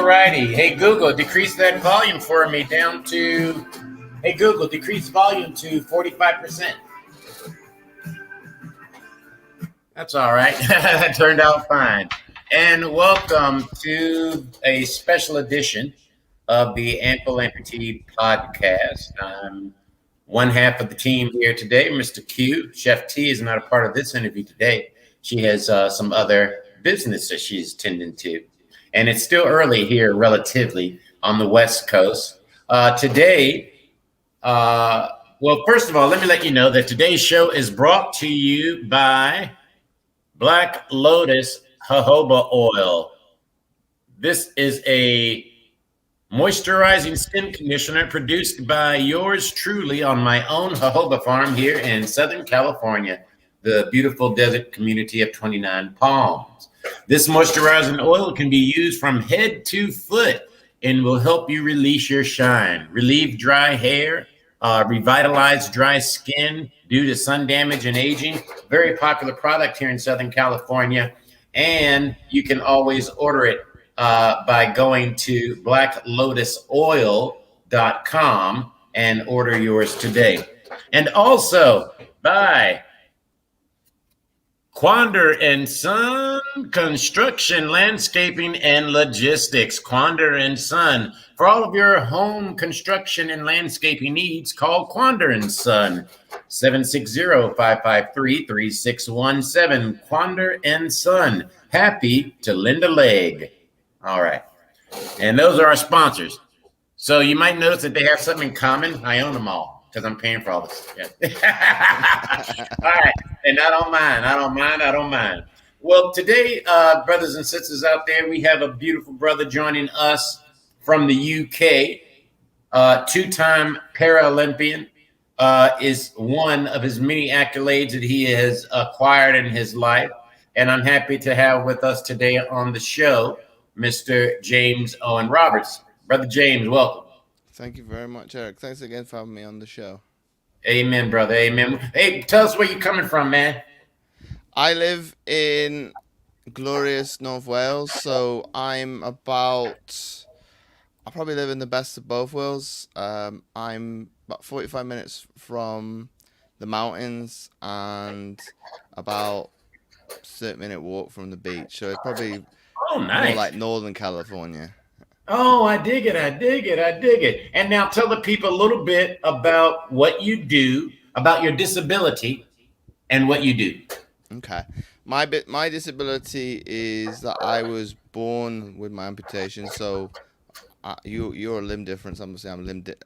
All righty. Hey, Google, decrease that volume for me down to... Hey, Google, decrease volume to 45%. That's all right. That turned out fine. And welcome to a special edition of the Amputee podcast. I'm one half of the team here today, Mr. Q. Chef T is not a part of this interview today. She has some other business that she's tending to. And it's still early here, relatively, on the West Coast. Today, well, first of all, let me let you know that today's show is brought to you by Black Lotus jojoba oil. This is a moisturizing skin conditioner produced by yours truly on my own jojoba farm here in Southern California, the beautiful desert community of 29 Palms. This moisturizing oil can be used from head to foot and will help you release your shine, relieve dry hair, revitalize dry skin due to sun damage and aging. Very popular product here in Southern California. And you can always order it by going to blacklotusoil.com and order yours today. And also by Quander and Son Construction, Landscaping, and Logistics. Quander and Son. For all of your home construction and landscaping needs, call Quander and Son. 760-553-3617. Quander and Son. Happy to lend a leg. All right. And those are our sponsors. So you might notice that they have something in common. I own them all because I'm paying for all this. Yeah. All right. And I don't mind. Well, today, brothers and sisters out there, we have a beautiful brother joining us from the UK. Two-time Paralympian, is one of his many accolades that he has acquired in his life. And I'm happy to have with us today on the show, Mr. James Owen Roberts. Brother James, welcome. Thank you very much, Eric. Thanks again for having me on the show. Amen, brother. Amen. Hey, tell us where you're coming from, man. I live in glorious North Wales, so I probably live in the best of both worlds. I'm about 45 minutes from the mountains and about a 30-minute walk from the beach. So it's probably more like Northern California. Oh, I dig it. And now tell the people a little bit about what you do, about your disability and what you do. Okay. My disability is that I was born with my amputation. So you're a limb difference. I'm saying the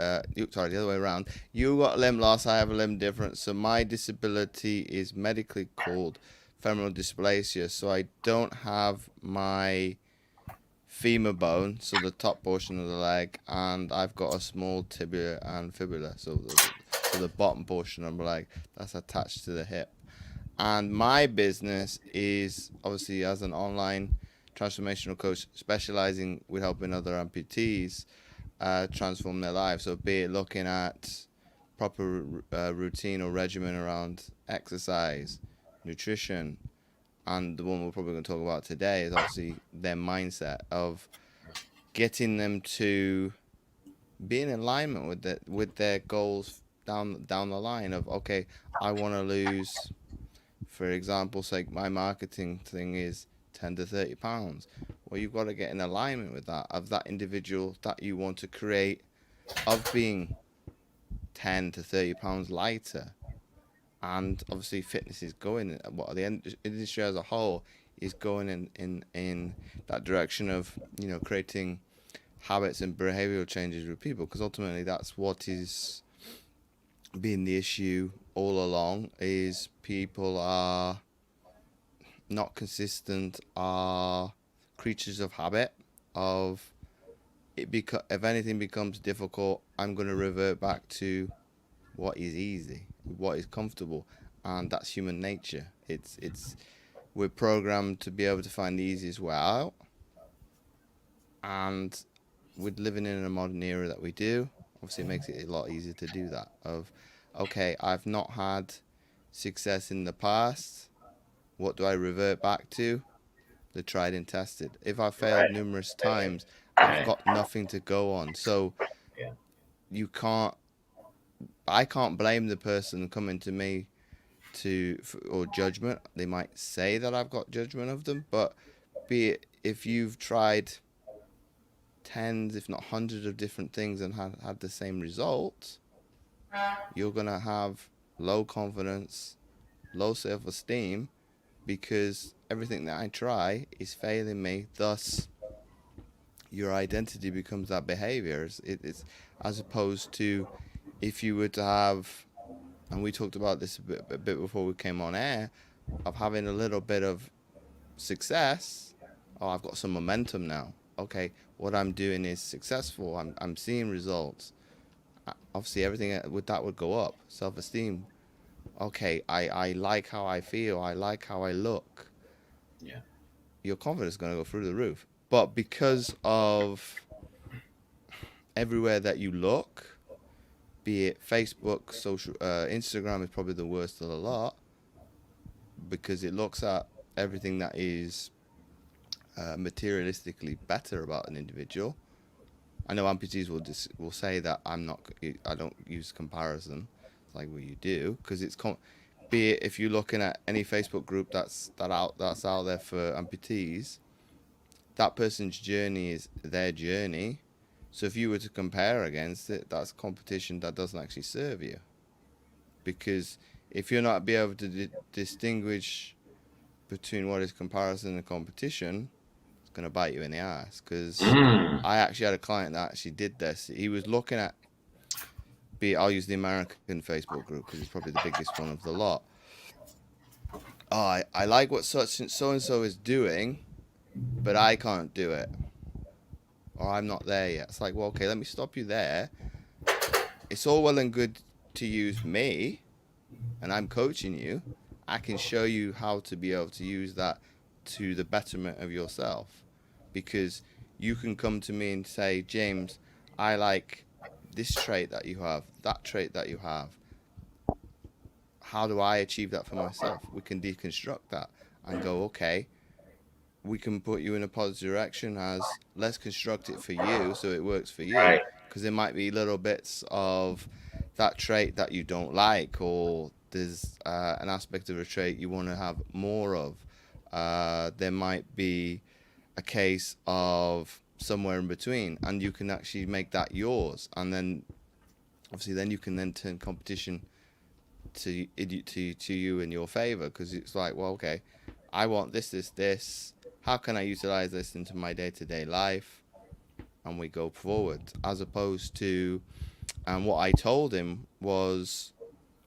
other way around. You got limb loss. I have a limb difference. So my disability is medically called femoral dysplasia. So I don't have my femur bone, so the top portion of the leg, and I've got a small tibia and fibula, so the bottom portion of my leg that's attached to the hip. And my business is obviously as an online transformational coach specializing with helping other amputees transform their lives. So be it looking at proper routine or regimen around exercise, nutrition, and the one we're probably going to talk about today is obviously their mindset of getting them to be in alignment with their goals down the line of, okay, I want to lose, for example, say my marketing thing is 10 to 30 pounds. Well, you've got to get in alignment with that, of that individual that you want to create, of being 10 to 30 pounds lighter. And obviously fitness is going, the industry as a whole is going in that direction of, creating habits and behavioral changes with people, because ultimately that's what is being the issue all along, is people are not consistent, are creatures of habit, of if anything becomes difficult, I'm going to revert back to what is easy, what is comfortable, and that's human nature. We're programmed to be able to find the easiest way out, and with living in a modern era that we do, obviously it makes it a lot easier to do that. Of, okay, I've not had success in the past, what do I revert back to? The tried and tested. If I failed numerous times, I've Right. got nothing to go on. So Yeah. you can't. I can't blame the person coming to me or judgment. They might say that I've got judgment of them, but be it if you've tried tens, if not hundreds of different things and had the same results, you're gonna have low confidence, low self-esteem because everything that I try is failing me. Thus, your identity becomes that behavior. It's as opposed to if you were to have, and we talked about this a bit before we came on air, of having a little bit of success. Oh, I've got some momentum now. Okay, what I'm doing is successful. I'm seeing results. Obviously, everything with that would go up. Self-esteem. Okay, I like how I feel. I like how I look. Yeah. Your confidence is going to go through the roof. But because of everywhere that you look, be it Facebook, Instagram is probably the worst of the lot because it looks at everything that is materialistically better about an individual. I know amputees will say that I don't use comparison. It's like, well, you do because be it if you're looking at any Facebook group that's out there for amputees, that person's journey is their journey. So if you were to compare against it, that's competition that doesn't actually serve you. Because if you're not be able to distinguish between what is comparison and competition, it's going to bite you in the ass. Because I actually had a client that actually did this. He was looking at, I'll use the American Facebook group because it's probably the biggest one of the lot. Oh, I like what so-and-so is doing, but I can't do it. Or I'm not there yet. It's like, well, okay, let me stop you there. It's all well and good to use me, and I'm coaching you. I can show you how to be able to use that to the betterment of yourself. Because you can come to me and say, James, I like this trait that you have, that trait that you have. How do I achieve that for myself? We can deconstruct that and go, okay, we can put you in a positive direction as let's construct it for you so it works for you. Right. Because there might be little bits of that trait that you don't like, or there's an aspect of a trait you want to have more of. There might be a case of somewhere in between, and you can actually make that yours. And then obviously then you can then turn competition to you in your favor, because it's like, well, okay, I want this. How can I utilize this into my day-to-day life? And we go forward, as opposed to, and what I told him was,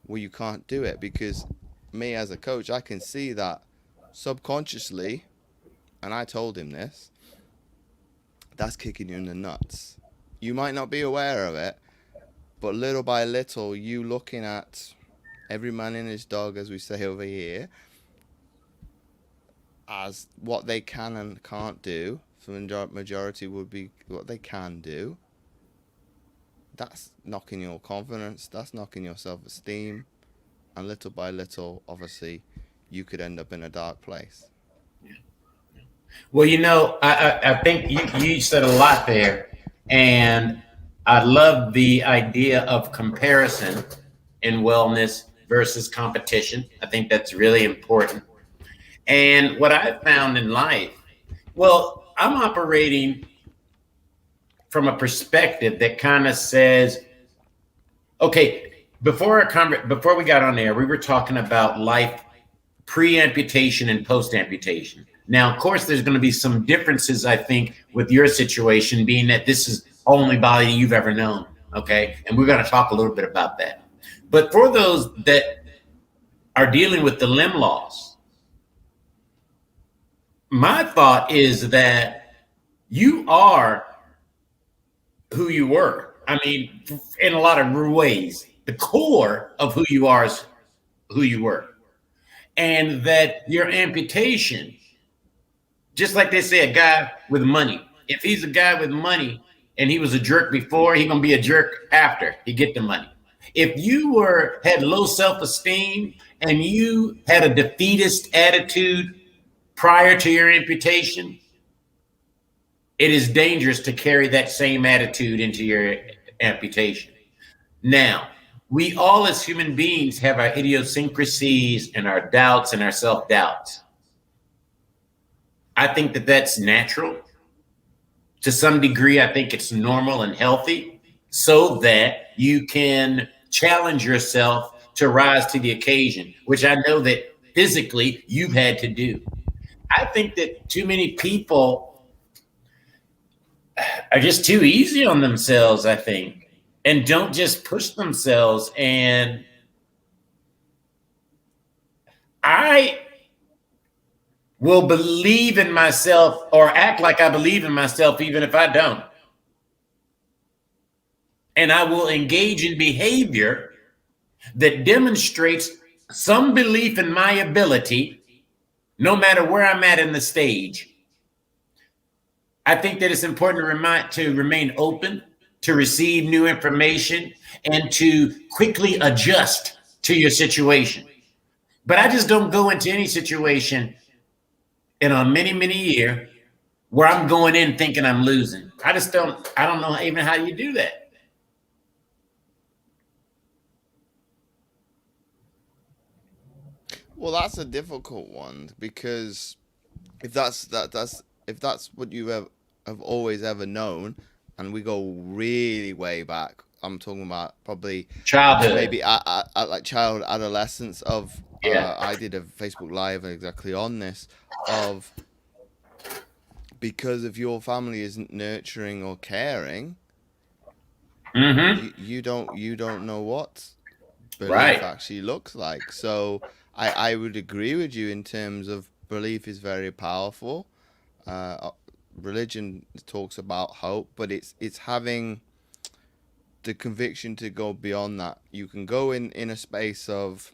well, you can't do it because me as a coach, I can see that subconsciously, and I told him this, that's kicking you in the nuts. You might not be aware of it, but little by little, you looking at every man and his dog, as we say over here, as what they can and can't do. For the majority would be what they can do. That's knocking your confidence, that's knocking your self-esteem, and little by little, obviously, you could end up in a dark place. Well, I think you said a lot there, and I love the idea of comparison in wellness versus competition. I think that's really important. And what I found in life, well, I'm operating from a perspective that kind of says, okay, before we got on there, we were talking about life pre-amputation and post-amputation. Now, of course, there's going to be some differences, I think, with your situation, being that this is only body you've ever known. Okay, and we're going to talk a little bit about that. But for those that are dealing with the limb loss, my thought is that you are who you were. I mean, in a lot of ways, the core of who you are is who you were. And that your amputation, just like they say, a guy with money, if he's a guy with money and he was a jerk before, he's going to be a jerk after he get the money. If you had low self-esteem and you had a defeatist attitude prior to your amputation, it is dangerous to carry that same attitude into your amputation. Now, we all as human beings have our idiosyncrasies and our doubts and our self doubts. I think that that's natural. To some degree, I think it's normal and healthy so that you can challenge yourself to rise to the occasion, which I know that physically you've had to do. I think that too many people are just too easy on themselves, I think, and don't just push themselves. And I will believe in myself or act like I believe in myself, even if I don't. And I will engage in behavior that demonstrates some belief in my ability, no matter where I'm at in the stage. I think that it's important to remain open, to receive new information, and to quickly adjust to your situation. But I just don't go into any situation in a many year where I'm going in thinking I'm losing. I don't know even how you do that. Well, that's a difficult one because if that's what you have always ever known, and we go really way back. I'm talking about probably Childhood. maybe at like child adolescence of Yeah. I did a Facebook live exactly on this of because if your family isn't nurturing or caring, Mm-hmm. you don't know what belief Right. actually looks like. So I would agree with you in terms of belief is very powerful. Uh, Religion talks about hope, but it's having the conviction to go beyond that. You can go in a space of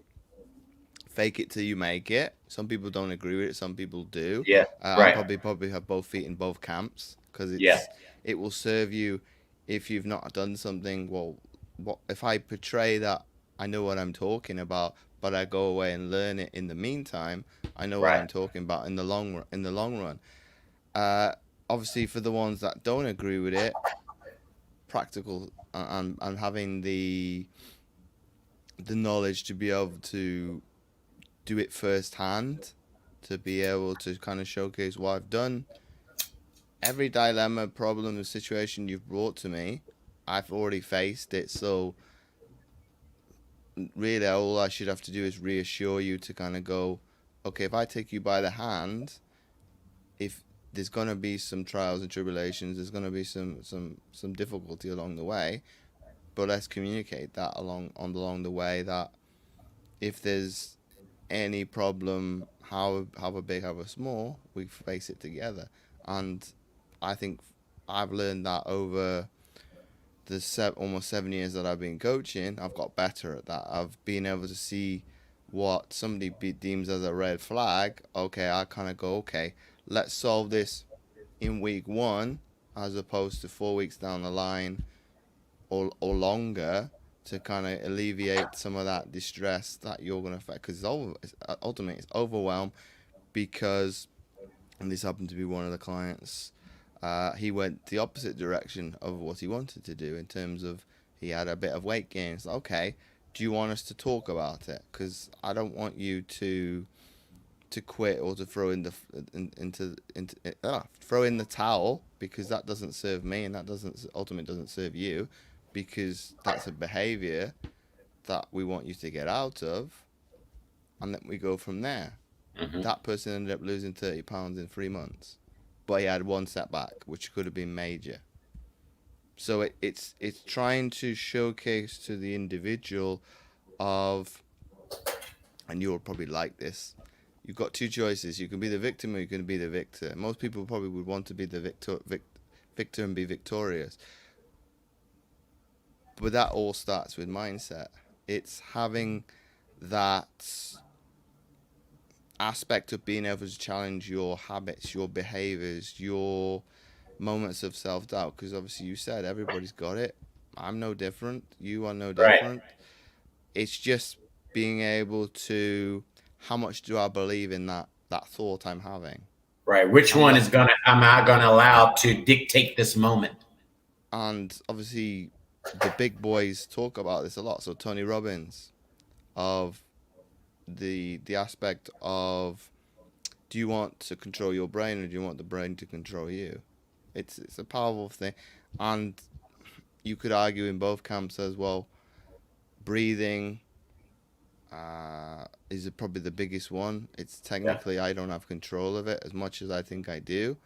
fake it till you make it. Some people don't agree with it. Some people do. Yeah. I'm Right. probably have both feet in both camps because Yeah. it will serve you if you've not done something. Well, what if I portray that I know what I'm talking about, but I go away and learn it in the meantime? I know what Right. I'm talking about in the long run. Uh, Obviously, for the ones that don't agree with it, practical and having the knowledge to be able to do it firsthand, to be able to kind of showcase what I've done. Every dilemma, problem, and situation you've brought to me, I've already faced it. So really, all I should have to do is reassure you to kind of go, okay, if I take you by the hand, if there's gonna be some trials and tribulations, there's gonna be some difficulty along the way, but let's communicate that along the way that if there's any problem, however big, however small, we face it together. And I think I've learned that over the almost 7 years that I've been coaching. I've got better at that. I've been able to see what somebody deems as a red flag. Okay, I kind of go, okay, let's solve this in week one, as opposed to 4 weeks down the line or longer to kind of alleviate some of that distress that you're going to face. Because ultimately, it's overwhelm because, and this happened to be one of the clients, he went the opposite direction of what he wanted to do in terms of he had a bit of weight gain. It's like, okay, do you want us to talk about it? Because I don't want you to quit or to throw in the throw in the towel because that doesn't serve me and that doesn't ultimately doesn't serve you because that's a behavior that we want you to get out of, and then we go from there. Mm-hmm. That person ended up losing 30 pounds in 3 months, but he had one setback which could have been major. So it's trying to showcase to the individual of, and you'll probably like this, you've got two choices. You can be the victim or you can be the victor. Most people probably would want to be the victor and be victorious. But that all starts with mindset. It's having that aspect of being able to challenge your habits, your behaviors, your moments of self doubt. Because obviously, you said everybody's got it. I'm no different. You are no Right. different. It's just being able to, how much do I believe in that thought I'm having? Right. Which I'm one not, is gonna am I gonna allow to dictate this moment? and obviously the big boys talk about this a lot. So Tony Robbins, of the aspect of, do you want to control your brain or do you want the brain to control you? It's a powerful thing, and you could argue in both camps as well. Breathing is probably the biggest one. It's Yeah. technically I don't have control of it as much as I think I do.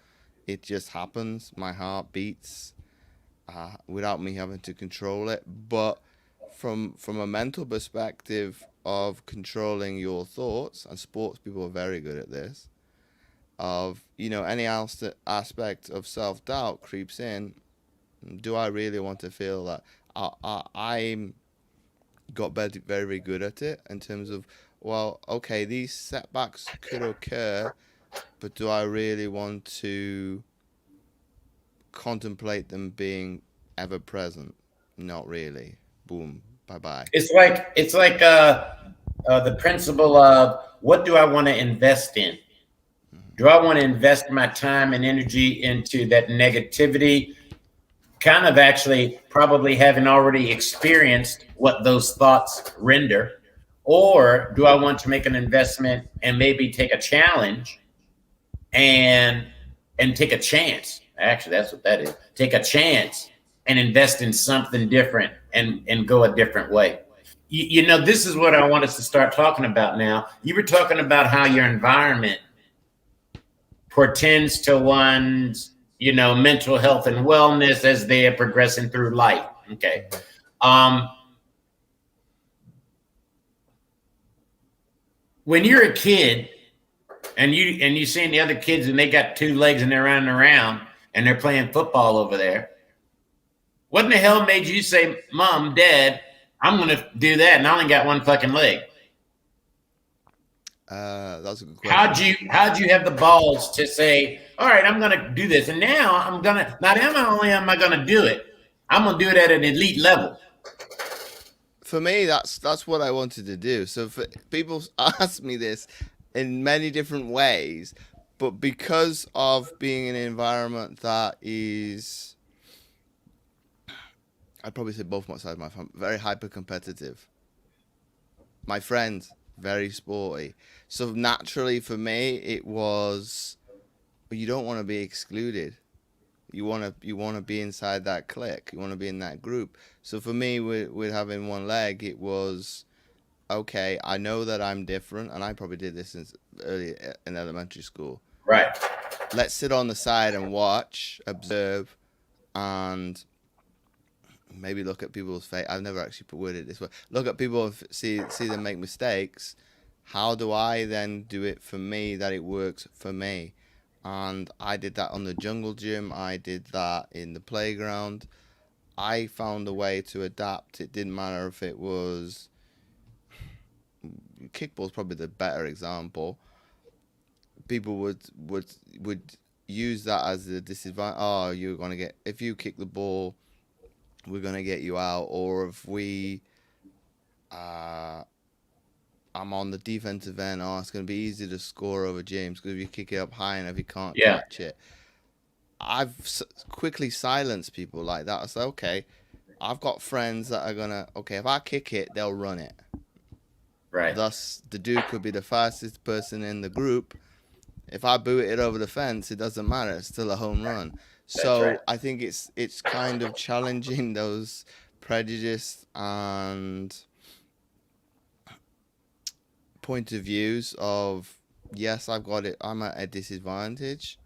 It just happens. My heart beats without me having to control it. But from a mental perspective of controlling your thoughts, and sports people are very good at this. Of any else aspect of self doubt creeps in. Do I really want to feel that? I'm got very, very good at it in terms of, well, okay, these setbacks could occur, but do I really want to contemplate them being ever present? Not really. Boom. Bye bye. It's like the principle of what do I want to invest in? Do I want to invest my time and energy into that negativity? Kind of actually probably having already experienced what those thoughts render, or do I want to make an investment and maybe take a challenge and take a chance? Actually, that's what that is. Take a chance and invest in something different and go a different way. This is what I want us to start talking about now. You were talking about how your environment portends to one's, mental health and wellness as they are progressing through life. Okay. Mm-hmm. Um, when you're a kid and you seeing the other kids and they got two legs and they're running around and they're playing football over there, what in the hell made you say, Mom, Dad, I'm gonna do that and I only got one fucking leg? That's a good How'd question. you how'd you have the balls to say, all right, I'm gonna do this, and now I'm gonna not only am I gonna do it, I'm gonna do it at an elite level. For me, that's what I wanted to do. So for people ask me this in many different ways, but because of being in an environment that is, I'd probably say both my sides of my family, very hyper competitive. My friends, very sporty. So naturally for me, it was, you don't want to be excluded. You want to be inside that clique. You want to be in that group. So for me, with having one leg, it was, okay. I know that I'm different, and I probably did this since early in elementary school. Right. Let's sit on the side and watch, observe, and maybe look at people's face. I've never actually put word it this way. Look at people and see them make mistakes. How do I then do it for me that it works for me? And I did that on the jungle gym. I did that in the playground. I found a way to adapt. It didn't matter if it was, kickball's probably the better example. People would use that as a disadvantage. Oh, you're gonna get, if you kick the ball, we're gonna get you out. Or if uh, I'm on the defensive end, oh, it's gonna be easy to score over James because if you kick it up high enough, he can't Yeah. catch it. I've quickly silenced people like that. I say, okay, I've got friends that are gonna, okay, if I kick it, they'll run it. Right. Thus, the dude could be the fastest person in the group. If I boot it over the fence, it doesn't matter. It's still a home run. That's right. So I think it's kind of challenging those prejudice and point of views of, yes, I've got it. I'm at a disadvantage.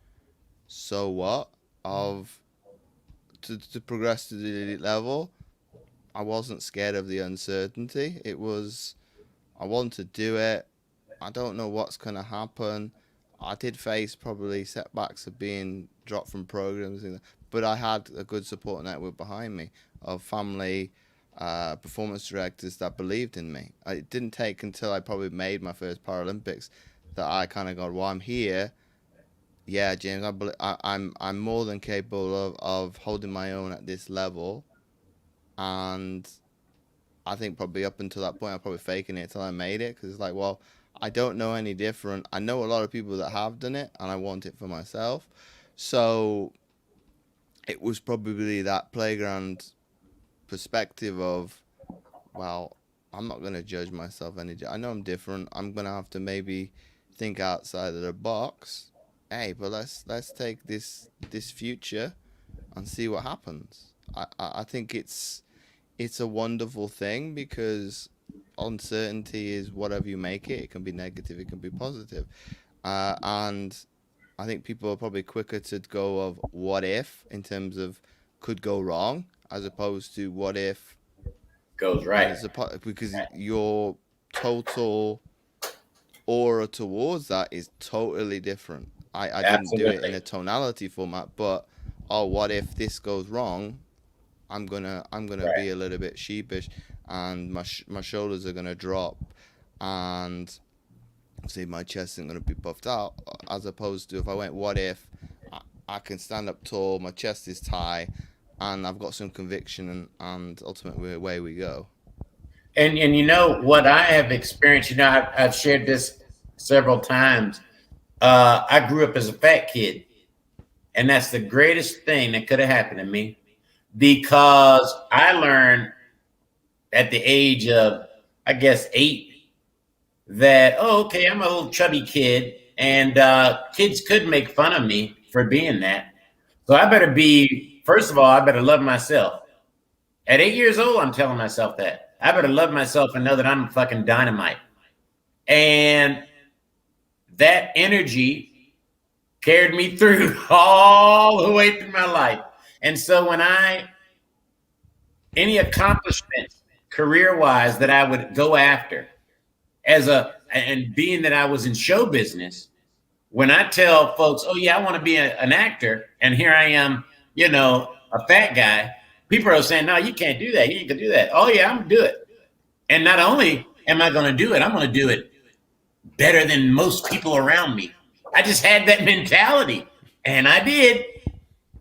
So what? Of to progress to the elite level, I wasn't scared of the uncertainty. It was, I want to do it. I don't know what's going to happen. I did face probably setbacks of being dropped from programs, but I had a good support network behind me of family, performance directors that believed in me. It didn't take until I probably made my first Paralympics that I kind of got, well, I'm here. Yeah, James, I'm more than capable of holding my own at this level, and I think probably up until that point, I'm probably faking it till I made it because it's like, well, I don't know any different. I know a lot of people that have done it, and I want it for myself. So it was probably that playground perspective of, well, I'm not gonna judge myself any. I know I'm different. I'm gonna have to maybe think outside of the box. Hey, but let's take this future and see what happens. I think it's a wonderful thing because uncertainty is whatever you make it. It can be negative, it can be positive, and I think people are probably quicker to go of what if in terms of could go wrong as opposed to what if, Goes and right. it's because your total aura towards that is totally different. I didn't do it in Absolutely. a tonality format, but oh, what if this goes wrong? I'm gonna be Right. a little bit sheepish, and my shoulders are gonna drop, and see my chest isn't gonna be puffed out. As opposed to if I went, what if I can stand up tall, my chest is tight, and I've got some conviction, and ultimately away we go. And you know what I have experienced. You know, I've shared this several times. I grew up as a fat kid, and that's the greatest thing that could have happened to me because I learned at the age of, I guess, 8 that, oh, okay, I'm a little chubby kid, and kids could make fun of me for being that. So I better be, first of all, I better love myself. At 8 years old, I'm telling myself that. I better love myself and know that I'm fucking dynamite. And that energy carried me through all the way through my life. And so when any accomplishments career wise that I would go after and being that I was in show business, when I tell folks, oh, yeah, I want to be an actor, and here I am, a fat guy, people are saying, no, you can't do that. You can do that. Oh, yeah, I'm going to do it. And not only am I going to do it, I'm going to do it better than most people around me. I just had that mentality, and I did,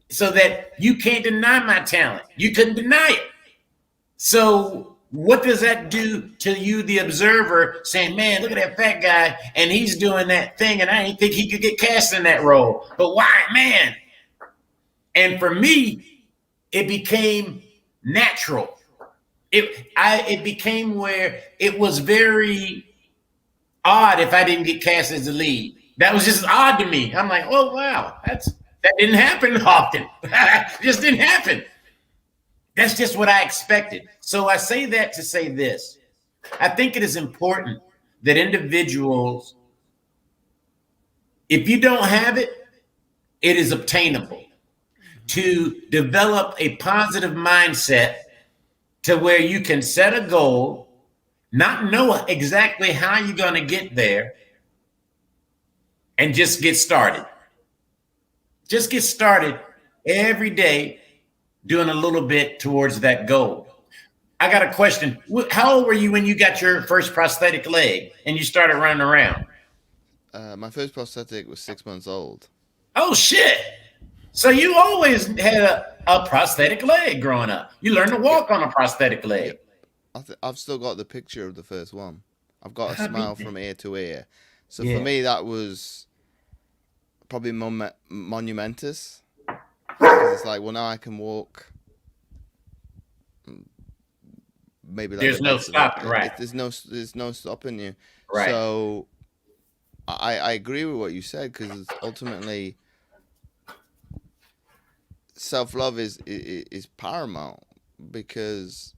so that you can't deny my talent. You couldn't deny it. So what does that do to you, the observer, saying, man, look at that fat guy, and he's doing that thing, and I didn't think he could get cast in that role. But why, man? And for me, it became natural. It became where it was very odd if I didn't get cast as the lead. That was just odd to me. I'm like, oh wow, that didn't happen often. It just didn't happen. That's just what I expected. So I say that to say this. I think it is important that individuals, if you don't have it, it is obtainable. To develop a positive mindset to where you can set a goal, not know exactly how you're going to get there, and just get started. Just get started every day doing a little bit towards that goal. I got a question. How old were you when you got your first prosthetic leg and you started running around? My first prosthetic was 6 months old. Oh, shit. So you always had a prosthetic leg growing up. You learned to Yep, walk on a prosthetic yep. leg. I've still got the picture of the first one. I've got a I smile beat from me. ear to ear. So for Yeah. me, that was probably monumentous because it's like, well, now I can walk maybe like the There's no best of it. stopping, right? There's no stopping you. Right. So I agree with what you said because ultimately self love is paramount because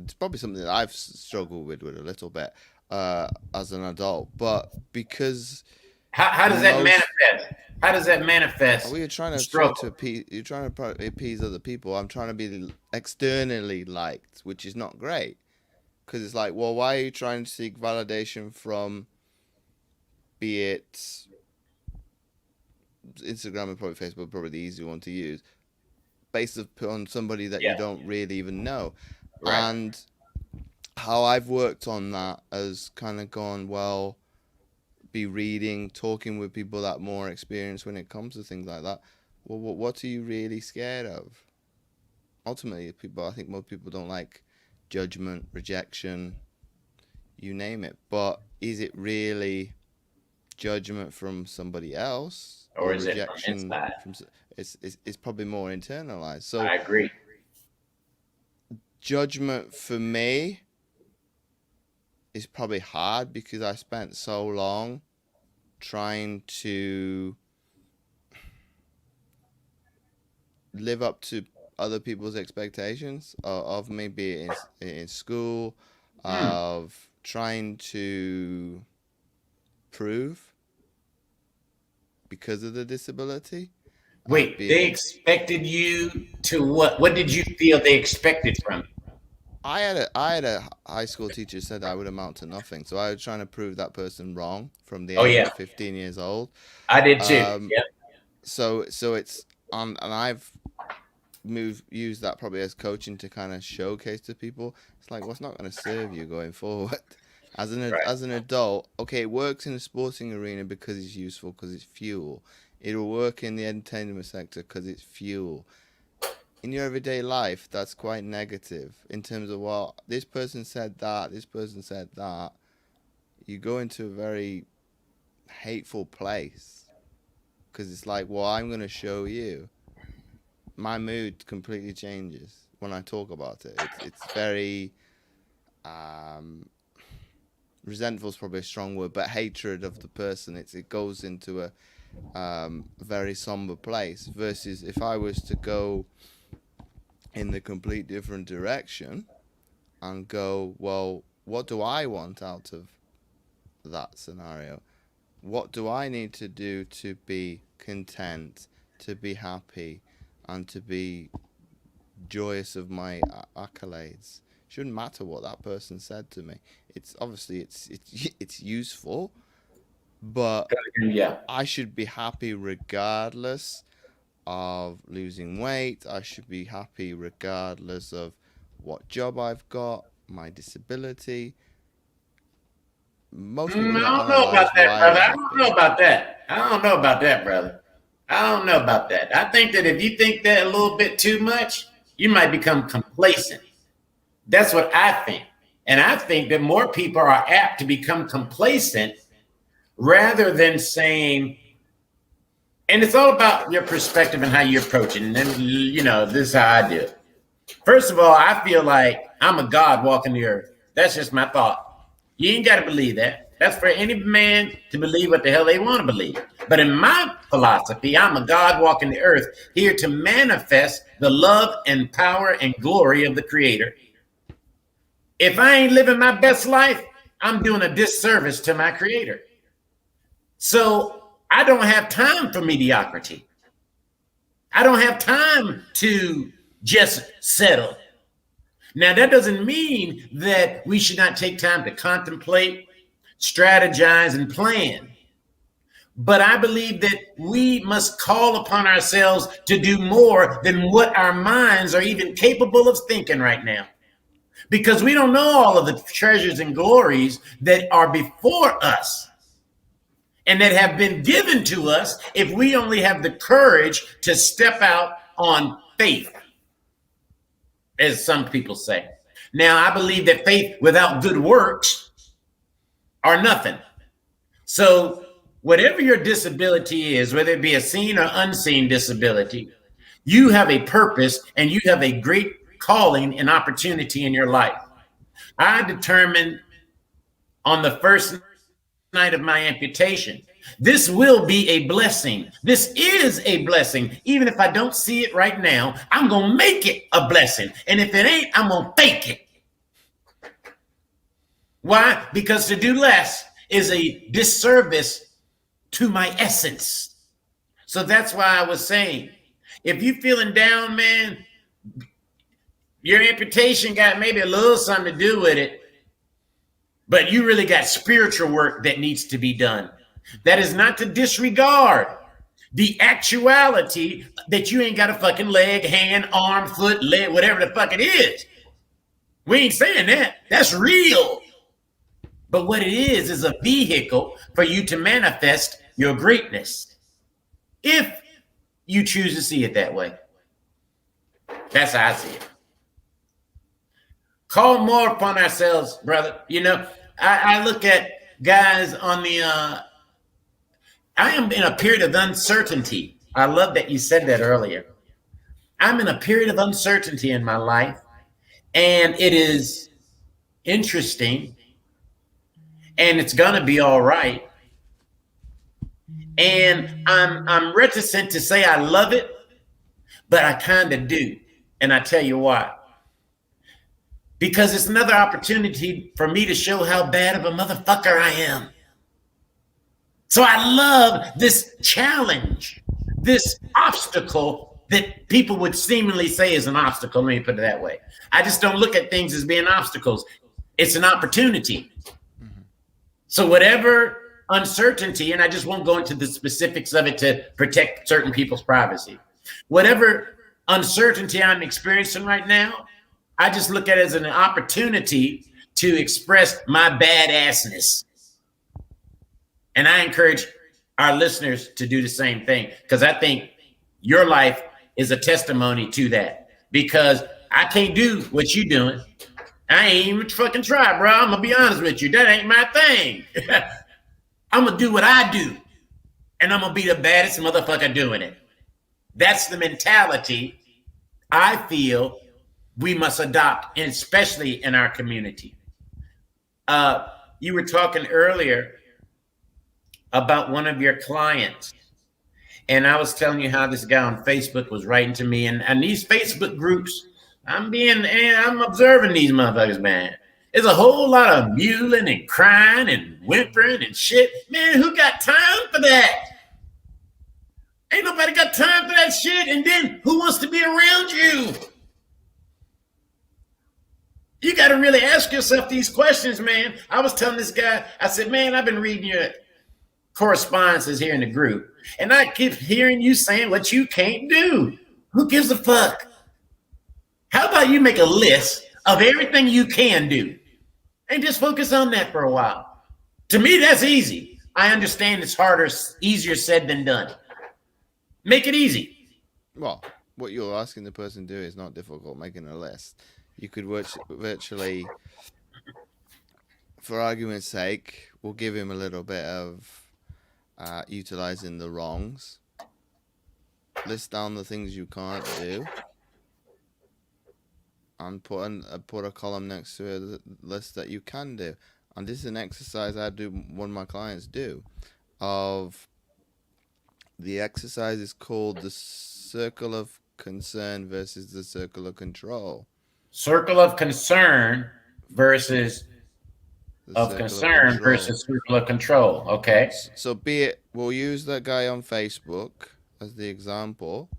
it's probably something that I've struggled with a little bit as an adult, but because How does that most manifest? How does that manifest we are the trying to struggle? appease, you're trying to appease other people. I'm trying to be externally liked, which is not great because it's like, well, why are you trying to seek validation from, be it Instagram and probably Facebook, probably the easy one to use, based upon somebody that you Yeah. don't really even know. Right. And how I've worked on that has kind of gone, well, be reading, talking with people that are more experienced when it comes to things like that. Well, what are you really scared of? Ultimately, I think most people don't like judgment, rejection. you name it. But is it really judgment from somebody else Or or is it from rejection inside? from? It's probably more internalized. So I agree. judgment for me is probably hard because I spent so long trying to live up to other people's expectations of me, be it in school, Hmm. of trying to prove because of the disability, of Wait, they being. expected you to what? What did you feel they expected from you? I had a high school teacher said I would amount to nothing, so I was trying to prove that person wrong from the Oh age yeah, of 15 years old. I did too. Um, Yeah, so it's on, and I've use that probably as coaching to kind of showcase to people. It's like what's not going to serve you going forward. right. As an adult, okay, it works in the sporting arena because it's useful, because it's fuel. It'll work in the entertainment sector because it's fuel. In your everyday life, that's quite negative in terms of, well, this person said that, this person said that. You go into a very hateful place because it's like, well, I'm going to show you. My mood completely changes when I talk about it. It's very um, resentful is probably a strong word, but hatred of the person. It goes into a very somber place. Versus if I was to go in the complete different direction and go, well, what do I want out of that scenario? What do I need to do to be content, to be happy, and to be joyous of my accolades? Shouldn't matter what that person said to me. It's obviously it's useful, but Yeah. I should be happy regardless of losing weight. I should be happy regardless of what job I've got, my disability. Most people I don't don't know about analyze that, why brother. they're I don't know happy. about that. I don't know about that, brother. I don't know about that. I think that if you think that a little bit too much, you might become complacent. That's what I think. And I think that more people are apt to become complacent rather than saying, and it's all about your perspective and how you approach it. And then, this is how I do it. First of all, I feel like I'm a God walking the earth. That's just my thought. You ain't got to believe that. That's for any man to believe what the hell they want to believe. But in my philosophy, I'm a God walking the earth, here to manifest the love and power and glory of the Creator. If I ain't living my best life, I'm doing a disservice to my Creator. So I don't have time for mediocrity. I don't have time to just settle. Now, that doesn't mean that we should not take time to contemplate, strategize, and plan. But I believe that we must call upon ourselves to do more than what our minds are even capable of thinking right now. Because we don't know all of the treasures and glories that are before us and that have been given to us if we only have the courage to step out on faith, as some people say. Now, I believe that faith without good works are nothing. So, whatever your disability is, whether it be a seen or unseen disability, you have a purpose and you have a great calling and opportunity in your life. I determined on the first night of my amputation, this will be a blessing. This is a blessing. Even if I don't see it right now, I'm going to make it a blessing. And if it ain't, I'm going to fake it. Why? Because to do less is a disservice to my essence. So that's why I was saying, if you feeling down, man, your amputation got maybe a little something to do with it, but you really got spiritual work that needs to be done. That is not to disregard the actuality that you ain't got a fucking leg, hand, arm, foot, leg, whatever the fuck it is. We ain't saying that. That's real. But what it is a vehicle for you to manifest your greatness. If you choose to see it that way. That's how I see it. Call more upon ourselves, brother. I look at guys on the. I am in a period of uncertainty. I love that you said that earlier. I'm in a period of uncertainty in my life, and it is interesting, and it's gonna be all right. And I'm reticent to say I love it, but I kind of do, and I tell you why. Because it's another opportunity for me to show how bad of a motherfucker I am. So I love this challenge, this obstacle that people would seemingly say is an obstacle. Let me put it that way. I just don't look at things as being obstacles. It's an opportunity. Mm-hmm. So whatever uncertainty, and I just won't go into the specifics of it to protect certain people's privacy. Whatever uncertainty I'm experiencing right now, I just look at it as an opportunity to express my badassness. And I encourage our listeners to do the same thing, because I think your life is a testimony to that. Because I can't do what you're doing. I ain't even fucking try, bro. I'm going to be honest with you. That ain't my thing. I'm going to do what I do. And I'm going to be the baddest motherfucker doing it. That's the mentality I feel we must adopt, and especially in our community. You were talking earlier about one of your clients, and I was telling you how this guy on Facebook was writing to me, and these Facebook groups, I'm observing these motherfuckers, man. There's a whole lot of mewling and crying and whimpering and shit. Man, who got time for that? Ain't nobody got time for that shit. And then who wants to be around you? You got to really ask yourself these questions, man. I was telling this guy, I said, man, I've been reading your correspondences here in the group, and I keep hearing you saying what you can't do. Who gives a fuck? How about you make a list of everything you can do and just focus on that for a while? To me, that's easy. I understand it's harder, easier said than done. Make it easy. Well, what you're asking the person to do is not difficult, making a list. You could virtually, for argument's sake, we'll give him a little bit of utilizing the wrongs. List down the things you can't do, and put a column next to a list that you can do. And this is an exercise I do. One of my clients do. The exercise is called the circle of concern versus the circle of control. Circle of concern versus concern versus circle of control. Okay. So we'll use that guy on Facebook as the example.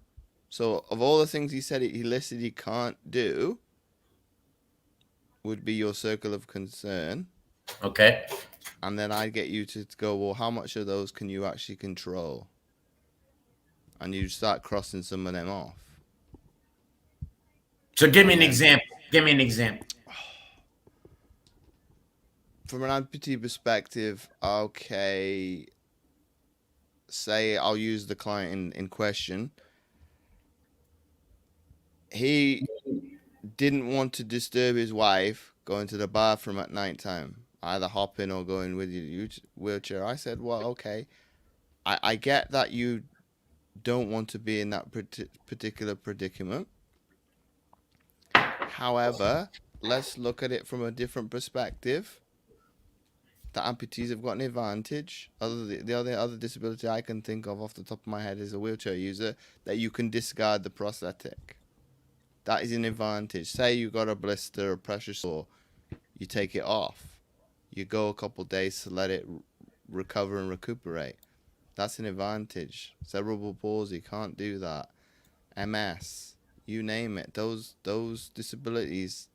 So of all the things he said he listed he can't do, would be your circle of concern. Okay. And then I'd get you to go, well, how much of those can you actually control? And you start crossing some of them off. So give me an example. Give me an example. From an amputee perspective, okay, say I'll use the client in question. He didn't want to disturb his wife going to the bathroom at night time, either hopping or going with your wheelchair. I said, well, okay, I get that you don't want to be in that particular predicament. However, let's look at it from a different perspective. The amputees have got an advantage. The other disability I can think of off the top of my head is a wheelchair user, that you can discard the prosthetic. That is an advantage. Say you got a blister or pressure sore, you take it off. You go a couple of days to let it recover and recuperate. That's an advantage. Cerebral palsy, can't do that. MS, you name it. Those disabilities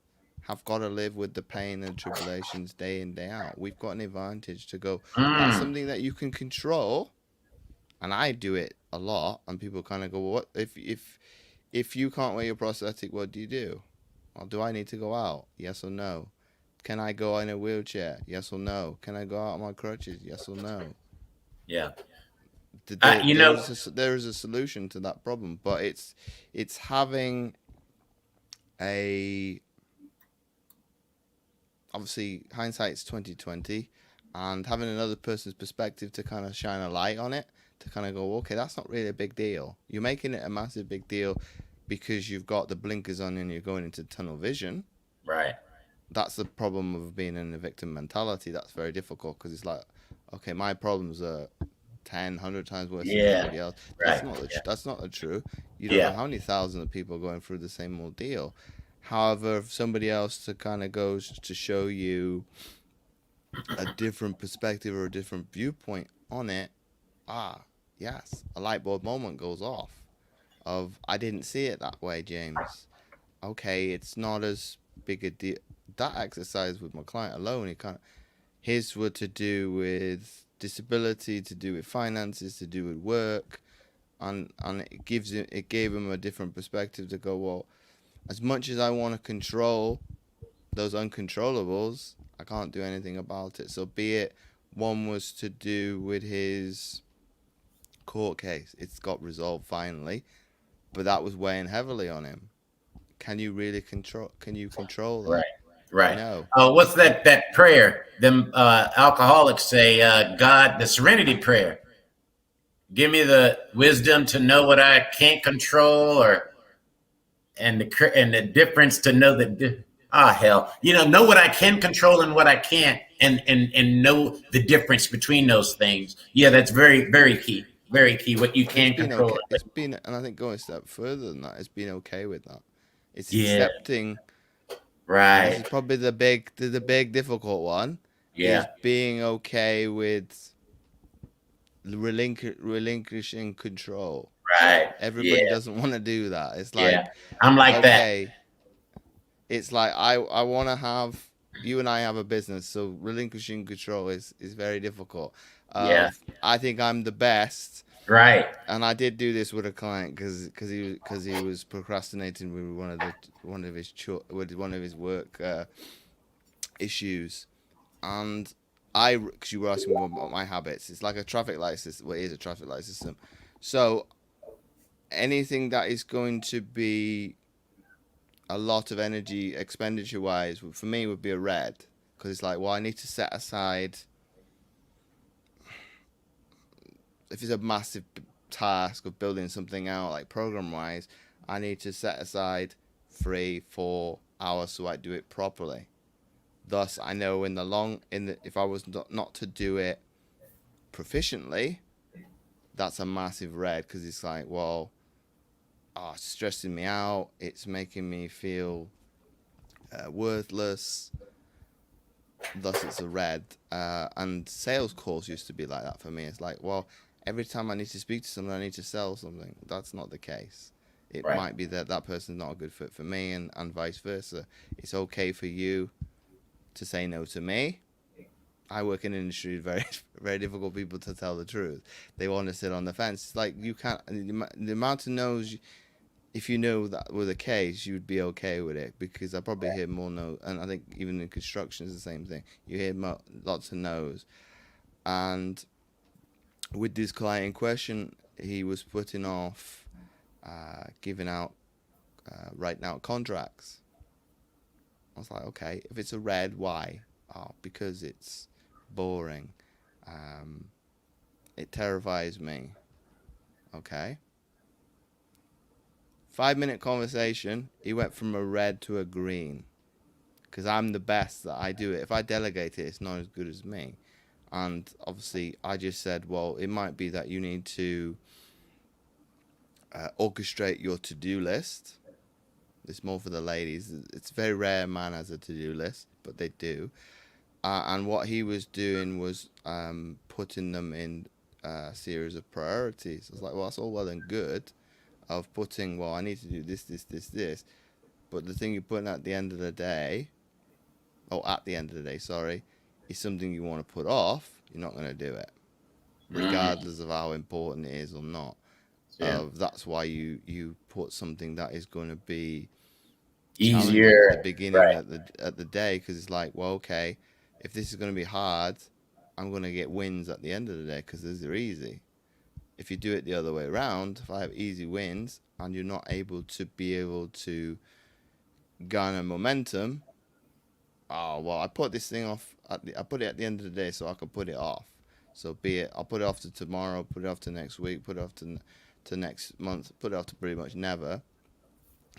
have got to live with the pain and tribulations day in, day out. We've got an advantage to go. That's something that you can control. And I do it a lot. And people kind of go, well, what if you can't wear your prosthetic, what do you do? Well, do I need to go out? Yes or no? Can I go in a wheelchair? Yes or no? Can I go out on my crutches? Yes or no? Yeah. There is a solution to that problem, but it's having obviously obviously hindsight's 2020, and having another person's perspective to kind of shine a light on it, to kind of go, okay, that's not really a big deal. You're making it a massive big deal because you've got the blinkers on and you're going into tunnel vision. Right. That's the problem of being in a victim mentality. That's very difficult because it's like, okay, my problems are 10, 100 times worse than Yeah. anybody else. Right. That's not the true. You don't know Yeah. how many thousands of people are going through the same ordeal. However, if somebody else to kind of goes to show you a different perspective or a different viewpoint on it, yes, a light bulb moment goes off of, I didn't see it that way, James. Okay, it's not as big a deal. That exercise with my client alone, his were to do with disability, to do with finances, to do with work, and it gave him a different perspective to go, well, as much as I want to control those uncontrollables, I can't do anything about it. So be it one was to do with his court case, it's got resolved finally, but that was weighing heavily on him. Can you really control? Can you control that? Right. Right. No. What's that prayer? Them alcoholics say, God, the Serenity Prayer. Give me the wisdom to know what I can't control, and the difference to know that. Hell, know what I can control and what I can't, and know the difference between those things. Yeah, that's very, very key. Very key. What you can control. Okay. It's been, and I think going a step further than that, it's been okay with that. It's Yeah. accepting. Right. This is probably the big difficult one. Yeah. Is being okay with relinquishing control. Right. Everybody doesn't want to do that. It's like, I'm like that. It's like I want to have, you and I have a business, so relinquishing control is very difficult. I think I'm the best. Right. And I did do this with a client because he was procrastinating with one of his work issues, and because you were asking me about my habits, it's like a traffic light system. Well, it is a traffic light system. So anything that is going to be a lot of energy expenditure wise for me would be a red, because it's like, well, I need to set aside, if it's a massive task of building something out, like program wise, I need to set aside 3-4 hours so I do it properly. Thus, I know if I was not to do it proficiently, that's a massive red, because it's like, well, it's stressing me out. It's making me feel worthless. Thus, it's a red. And sales calls used to be like that for me. It's like, well, every time I need to speak to someone, I need to sell something. That's not the case. It might be that person's not a good fit for me, and vice versa. It's okay for you to say no to me. I work in an industry with very, very difficult people to tell the truth. They want to sit on the fence. It's like, you can't, the amount of no's, if you know that were the case, you'd be okay with it, because I probably hear more no, and I think even in construction is the same thing. You hear lots of no's. And with this client in question, he was putting off writing out contracts. I was like, okay, if it's a red, why? Because it's boring. It terrifies me. Okay. 5-minute conversation, he went from a red to a green, because I'm the best that I do it. If I delegate it, it's not as good as me. And obviously, I just said, well, it might be that you need to orchestrate your to-do list. It's more for the ladies. It's very rare a man has a to-do list, but they do. And what he was doing was putting them in a series of priorities. I was like, well, that's all well and good, of putting, well, I need to do this, this, this, this. But the thing you're putting at the end of the day, sorry, is something you want to put off, you're not going to do it, regardless of how important it is or not. That's why you put something that is going to be easier at the beginning, at the day, because it's like, well, okay, if this is going to be hard, I'm going to get wins at the end of the day because they're easy. If you do it the other way around, if I have easy wins and you're not able to garner momentum, oh well, I put this thing off. I put it at the end of the day so I can put it off. So be it, I'll put it off to tomorrow, put it off to next week, put it off to next month, put it off to pretty much never.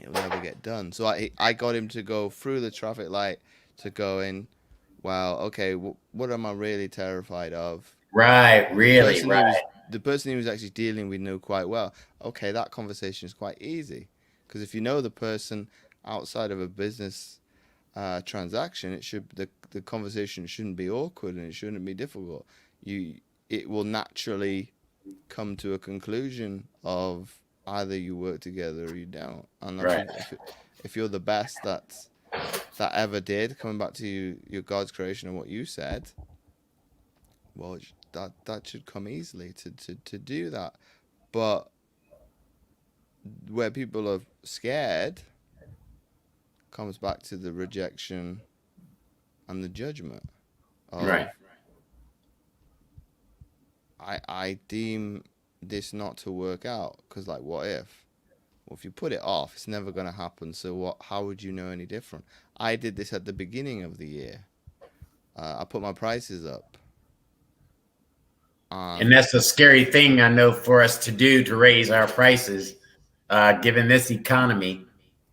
It'll never get done. So I got him to go through the traffic light to go in. Well, okay, what am I really terrified of? Right, really, right. The person he was actually dealing with knew quite well. Okay, that conversation is quite easy because if you know the person outside of a business transaction, the conversation shouldn't be awkward and it shouldn't be difficult. It will naturally come to a conclusion of either you work together or you don't. And Right. if you're the best that ever did, coming back to your God's creation and what you said, well, that should come easily to do that. But where people are scared comes back to the rejection and the judgment of, Right. I deem this not to work out because, like, what if? Well, if you put it off, it's never going to happen. So what? How would you know any different? I did this at the beginning of the year. I put my prices up. And that's a scary thing, I know, for us to do, to raise our prices, given this economy.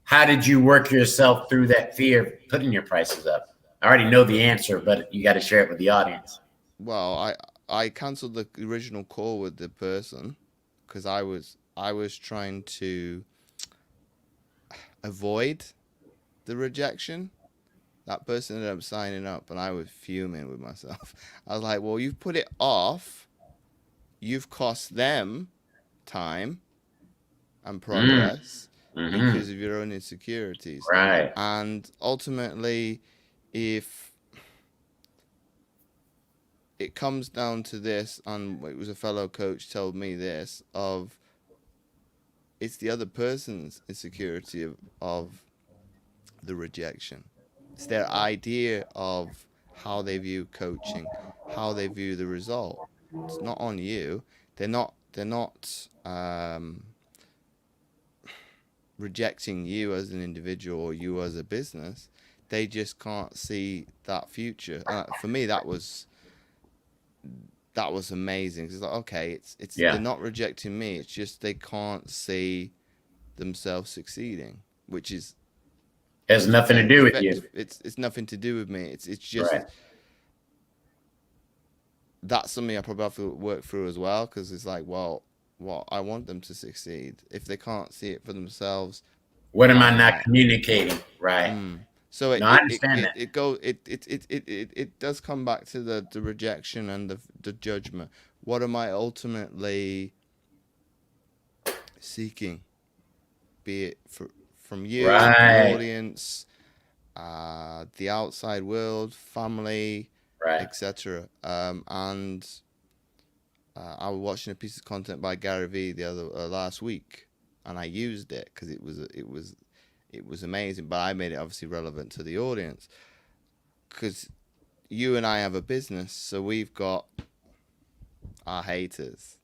How did you work yourself through that fear of putting your prices up? I already know the answer, but you got to share it with the audience. Well, I cancelled the original call with the person because I was trying to avoid the rejection. That person ended up signing up, and I was fuming with myself. I was like, well, you've put it off. You've cost them time and progress because of your own insecurities. Right. And ultimately, if it comes down to this, and it was a fellow coach told me this, of it's the other person's insecurity of the rejection. It's their idea of how they view coaching, how they view the result. It's not on you. They're not rejecting you as an individual or you as a business. They just can't see that future. For me, that was amazing. It's like, okay, they're not rejecting me. It's just they can't see themselves succeeding, which is has nothing to do with you. It's nothing to do with me. It's just right. That's something I probably have to work through as well, because it's like, well, I want them to succeed. If they can't see it for themselves, what am I not communicating? Right. So I understand that. It does come back to the rejection and the judgment. What am I ultimately seeking? Be it from you, the audience, the outside world, family, etc. And I was watching a piece of content by Gary Vee last week, and I used it because it was amazing. But I made it obviously relevant to the audience, because you and I have a business, so we've got our haters,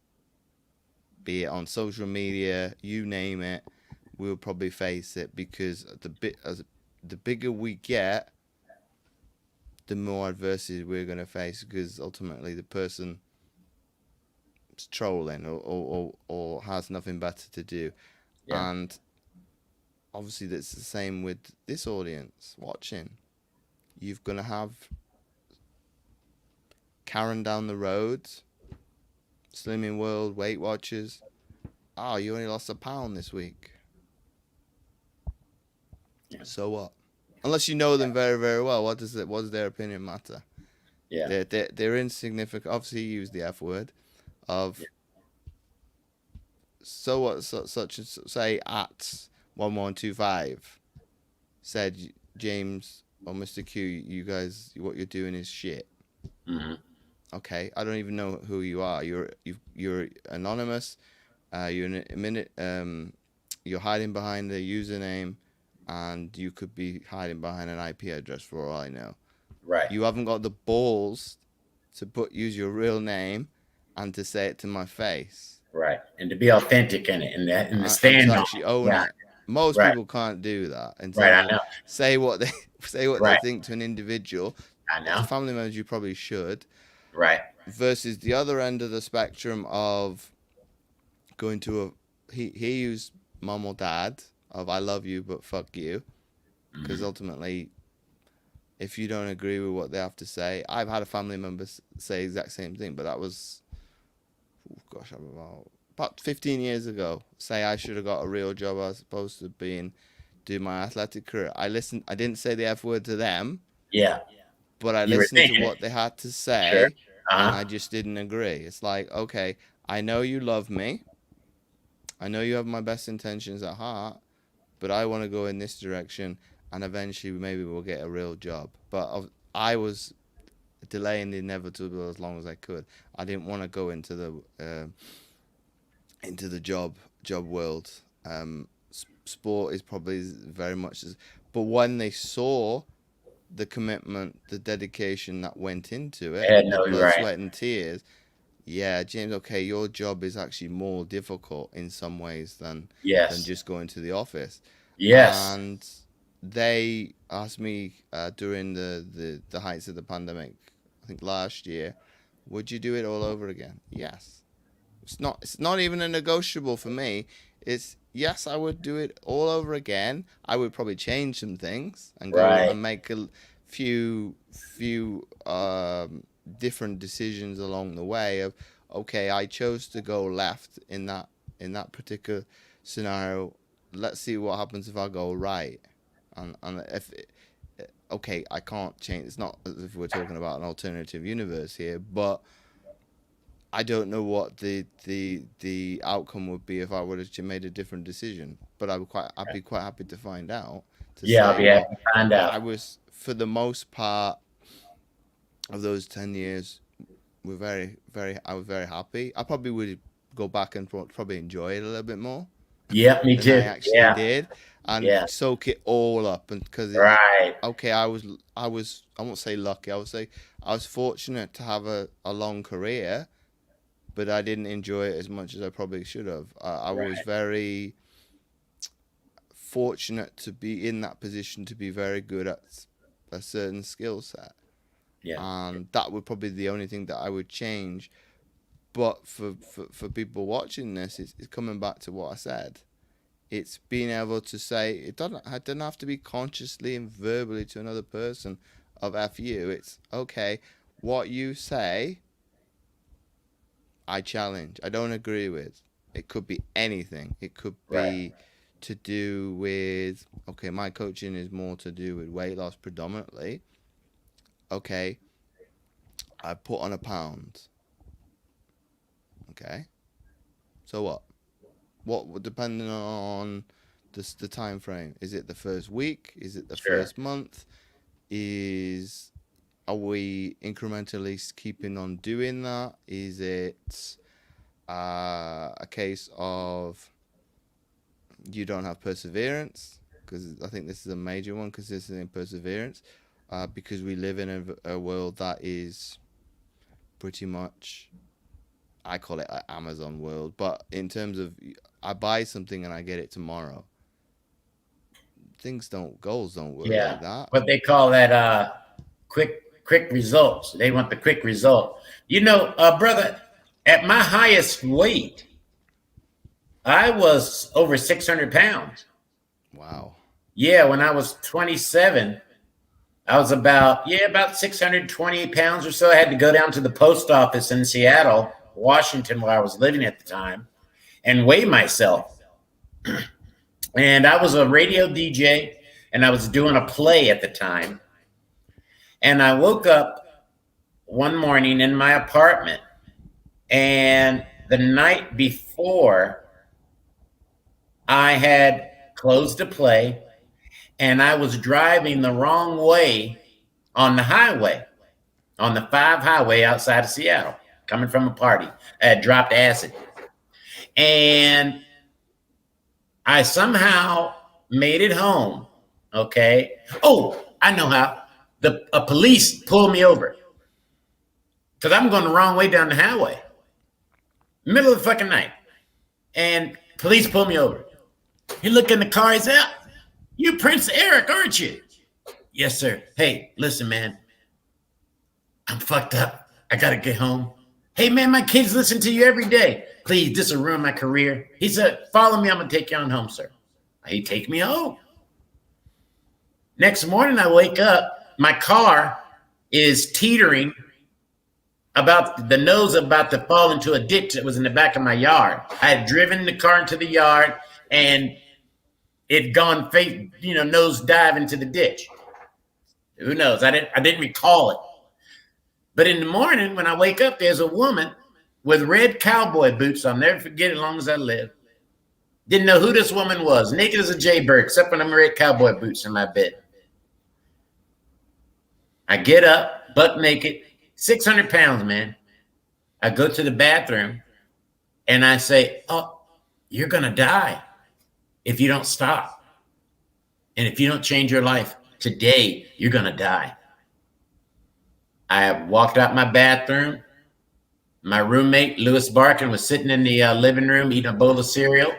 be it on social media, you name it. We'll probably face it, because the bigger we get, the more adversity we're going to face, because ultimately the person is trolling or has nothing better to do. Yeah. And obviously that's the same with this audience watching. You're going to have Karen down the road, Slimming World, Weight Watchers. Oh, you only lost 1 pound this week. Yeah. So what? Unless you know them very, very well, what does their opinion matter? Yeah, they're insignificant. Obviously, you use the F word of. Yeah. So what? Such as say at 1125 said, James or Mr. Q, you guys, what you're doing is shit. Mm-hmm. Okay, I don't even know who you are. You're anonymous. You're hiding behind the username. And you could be hiding behind an IP address for all I know. Right. You haven't got the balls to use your real name and to say it to my face. Right. And to be authentic in it, and the stand to actually own it. Most Right. people can't do that and Right. I tell know. say what they say what they Right. think to an individual. I To know. family members, you probably should. Right. Versus the other end of the spectrum of going to he used mom or dad of I love you but fuck you, because Mhm. ultimately if you don't agree with what they have to say, I've had a family member say exact same thing, but that was, oh gosh, I'm about 15 years ago. Say I should have got a real job as opposed to being do my athletic career. I listened. I didn't say the F word to them, Yeah. but I You were listened to thinking it. what they had to Sure. say, Uh and huh. I just didn't agree. It's like, okay, I know you love me. I know you have my best intentions at heart, but I want to go in this direction, and eventually maybe we'll get a real job. But I was delaying the inevitable as long as I could. I didn't want to go into the job world. Sport is probably very much as, but when they saw the commitment, the dedication that went into it, And the no, you're blood, right. sweat, and tears. Yeah, James. Okay, your job is actually more difficult in some ways than Yes. just going to the office. Yes. And they asked me during the heights of the pandemic, I think last year, would you do it all over again? Yes. It's not even a negotiable for me. It's yes, I would do it all over again. I would probably change some things and go Right. and make a few different decisions along the way of okay, I chose to go left in that particular scenario. Let's see what happens if I go right. And if okay, I can't change. It's not as if we're talking about an alternative universe here, but I don't know what the outcome would be if I would have made a different decision. But I'd be quite happy to find out to Yeah. I'll say, be happy well, to find out. I was for the most part of those 10 years, I was very happy. I probably would go back and probably enjoy it a little bit more Yep. Me than I too. actually Yeah. did, and Yeah. soak it all up. And because Right. okay, I won't say lucky. I would say I was fortunate to have a long career, but I didn't enjoy it as much as I probably should have. I was Right. very fortunate to be in that position to be very good at a certain skill set, Yeah. and that would probably be the only thing that I would change. But for people watching this, it's coming back to what I said. It's being able to say it doesn't have to be consciously and verbally to another person of F you. It's okay. What you say I challenge. I don't agree with. It could be anything. It could Right. be to do with, okay, my coaching is more to do with weight loss predominantly. Okay, I put on a pound. Okay, so what? Depending on the time frame. Is it the first week? Is it the Sure. first month? Is Are we incrementally keeping on doing that? Is it a case of you don't have perseverance? Because I think this is a major one, consistency and perseverance, because we live in a world that is pretty much, I call it an Amazon world, but in terms of I buy something and I get it tomorrow. Goals don't work Yeah. like that. What they call that quick results. They want the quick result. You know, brother, at my highest weight, I was over 600 pounds. Wow. Yeah, when I was 27, I was about 620 pounds or so. I had to go down to the post office in Seattle, Washington, where I was living at the time, and weigh myself. And I was a radio DJ and I was doing a play at the time. And I woke up one morning in my apartment, and the night before, I had closed a play and I was driving the wrong way on the highway, on the 5 highway outside of Seattle, coming from a party. I had dropped acid. And I somehow made it home. Okay. Oh, I know how. A police pulled me over because I'm going the wrong way down the highway, middle of the fucking night. And police pulled me over. He looked in the car. He said, "You Prince Eric, aren't you?" "Yes, sir." "Hey, listen, man. I'm fucked up. I gotta get home." "Hey, man, my kids listen to you every day. Please, this will ruin my career." He said, "Follow me. I'm gonna take you on home, sir." He take me home. Next morning, I wake up. My car is teetering about the nose about to fall into a ditch that was in the back of my yard. I had driven the car into the yard and it gone face, nose dive into the ditch. Who knows? I didn't recall it. But in the morning when I wake up, there's a woman with red cowboy boots. I'll never forget it as long as I live. Didn't know who this woman was. Naked as a jaybird, except for them red cowboy boots in my bed. I get up, butt naked, 600 pounds, man. I go to the bathroom and I say, "Oh, you're going to die if you don't stop. And if you don't change your life today, you're going to die." I walked out my bathroom. My roommate, Lewis Barkin, was sitting in the living room eating a bowl of cereal.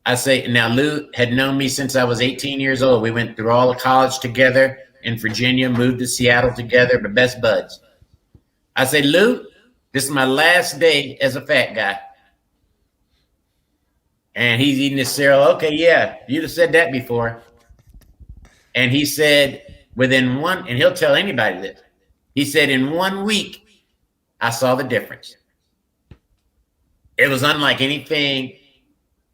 I say, now Lou had known me since I was 18 years old. We went through all of college together in Virginia, moved to Seattle together, but best buds. I say, "Lou, this is my last day as a fat guy." And he's eating his cereal. "Okay, yeah, you'd have said that before." And he said, within one, and he'll tell anybody this, he said, in 1 week, I saw the difference. It was unlike anything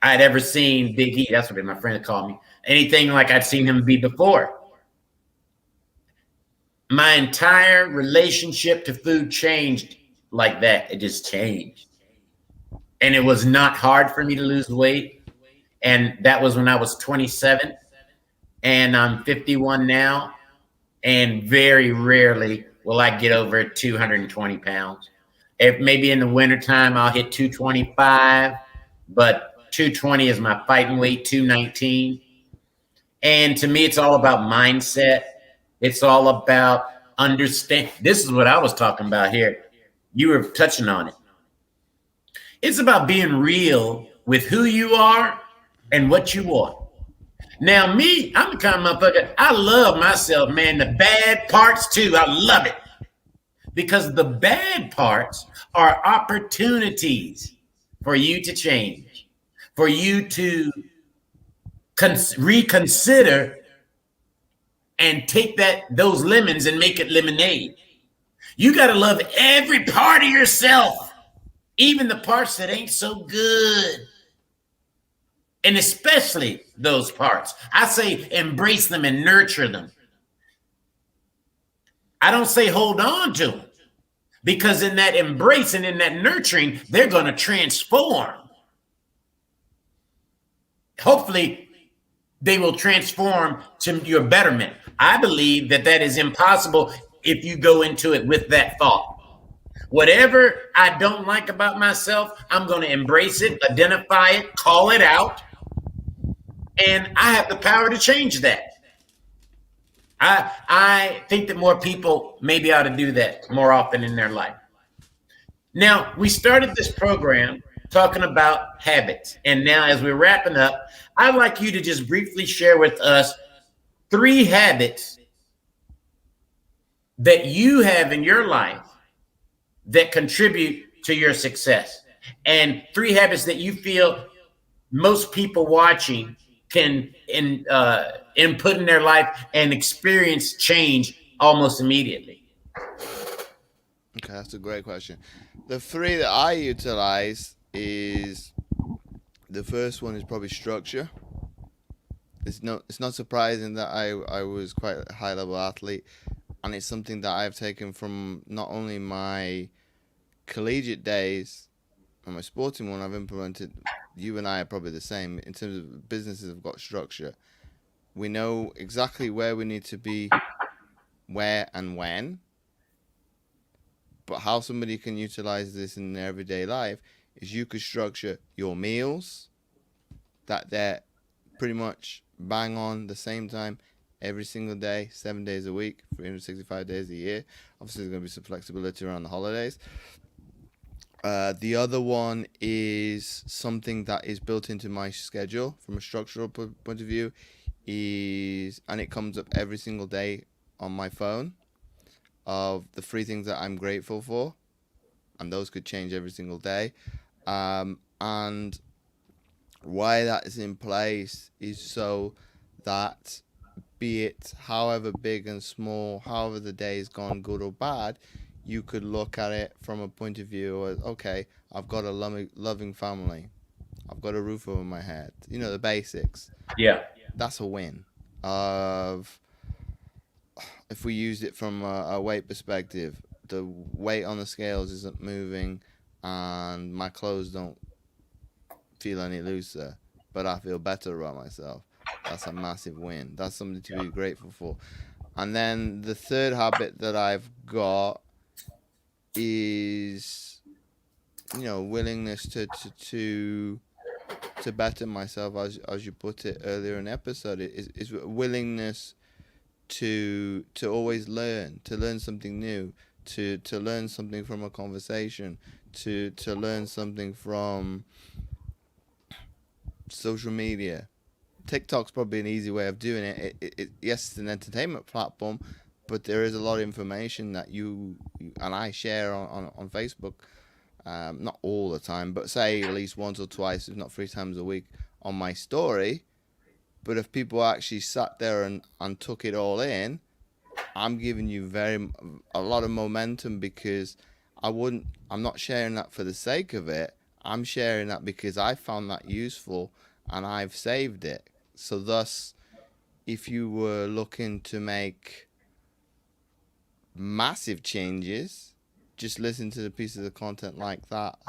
I'd ever seen Big E. That's what my friend called me. Anything like I'd seen him be before. My entire relationship to food changed like that. It just changed. And it was not hard for me to lose weight. And that was when I was 27. And I'm 51 now. And very rarely will I get over 220 pounds. If maybe in the wintertime I'll hit 225, but 220 is my fighting weight, 219. And to me, it's all about mindset. It's all about understand. This is what I was talking about here. You were touching on it. It's about being real with who you are and what you want. Now, me, I'm the kind of motherfucker, I love myself, man. The bad parts too, I love it. Because the bad parts are opportunities for you to change, for you to reconsider and take those lemons and make it lemonade. You got to love every part of yourself, even the parts that ain't so good. And especially those parts. I say embrace them and nurture them. I don't say hold on to them, because in that embrace and in that nurturing, they're going to transform. Hopefully, they will transform to your betterment. I believe that is impossible if you go into it with that thought. Whatever I don't like about myself, I'm going to embrace it, identify it, call it out, and I have the power to change that. I think that more people maybe ought to do that more often in their life. Now, we started this program talking about habits. And now, as we're wrapping up, I'd like you to just briefly share with us 3 habits that you have in your life that contribute to your success, and 3 habits that you feel most people watching can input in their life and experience change almost immediately. Okay, that's a great question. The 3 that I utilize is, the first one is probably structure. It's not surprising that I was quite a high level athlete, and it's something that I've taken from not only my collegiate days and my sporting one. I've implemented. You and I are probably the same in terms of businesses have got structure. We know exactly where we need to be, where and when. But how somebody can utilize this in their everyday life is you could structure your meals that they're pretty much bang on the same time every single day, 7 days a week, 365 days a year. Obviously, there's going to be some flexibility around the holidays. The other one is something that is built into my schedule from a structural point of view, and it comes up every single day on my phone, of the three things that I'm grateful for, and those could change every single day. And why that is in place is so that, be it however big and small, however the day has gone, good or bad, you could look at it from a point of view of, okay, I've got a loving family, I've got a roof over my head, the basics. Yeah. That's a win. Of If we used it from a weight perspective, the weight on the scales isn't moving, and my clothes don't feel any looser, but I feel better about myself. That's a massive win. That's something to be grateful for. And then the third habit that I've got is, willingness to better myself, as you put it earlier in the episode, is willingness to always to learn something new, to learn something from a conversation, to learn something from social media. TikTok's probably an easy way of doing it. Yes, it's an entertainment platform, but there is a lot of information that you and I share on Facebook. Not all the time, but say at least once or twice, if not 3 times a week, on my story. But if people actually sat there and took it all in, I'm giving you a lot of momentum, because I'm not sharing that for the sake of it. I'm sharing that because I found that useful and I've saved it. So thus, if you were looking to make massive changes, just listen to the pieces of content like that.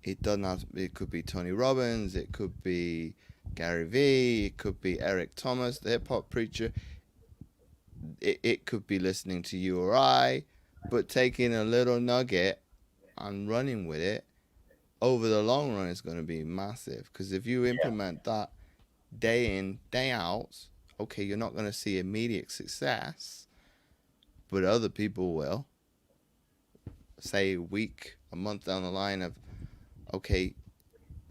It could be Tony Robbins, it could be Gary Vee, it could be Eric Thomas, the hip hop preacher. It could be listening to you or I, but taking a little nugget and running with it over the long run is going to be massive. Because if you implement that day in, day out, okay, you're not going to see immediate success, but other people will. Say a week, a month down the line of, okay,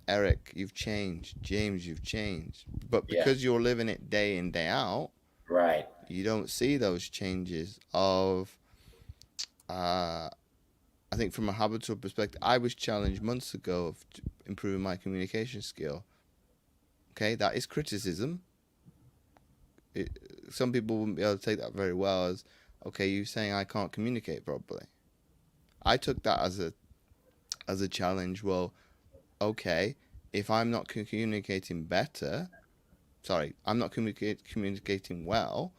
Eric, you've changed. James, you've changed. But because you're living it day in, day out, right, you don't see those changes of, I think from a habitual perspective, I was challenged months ago of improving my communication skill. Okay, that is criticism. Some people wouldn't be able to take that very well as, okay, you saying I can't communicate properly. I took that as a challenge. Well, okay, if I'm not communicating I'm not communicating well,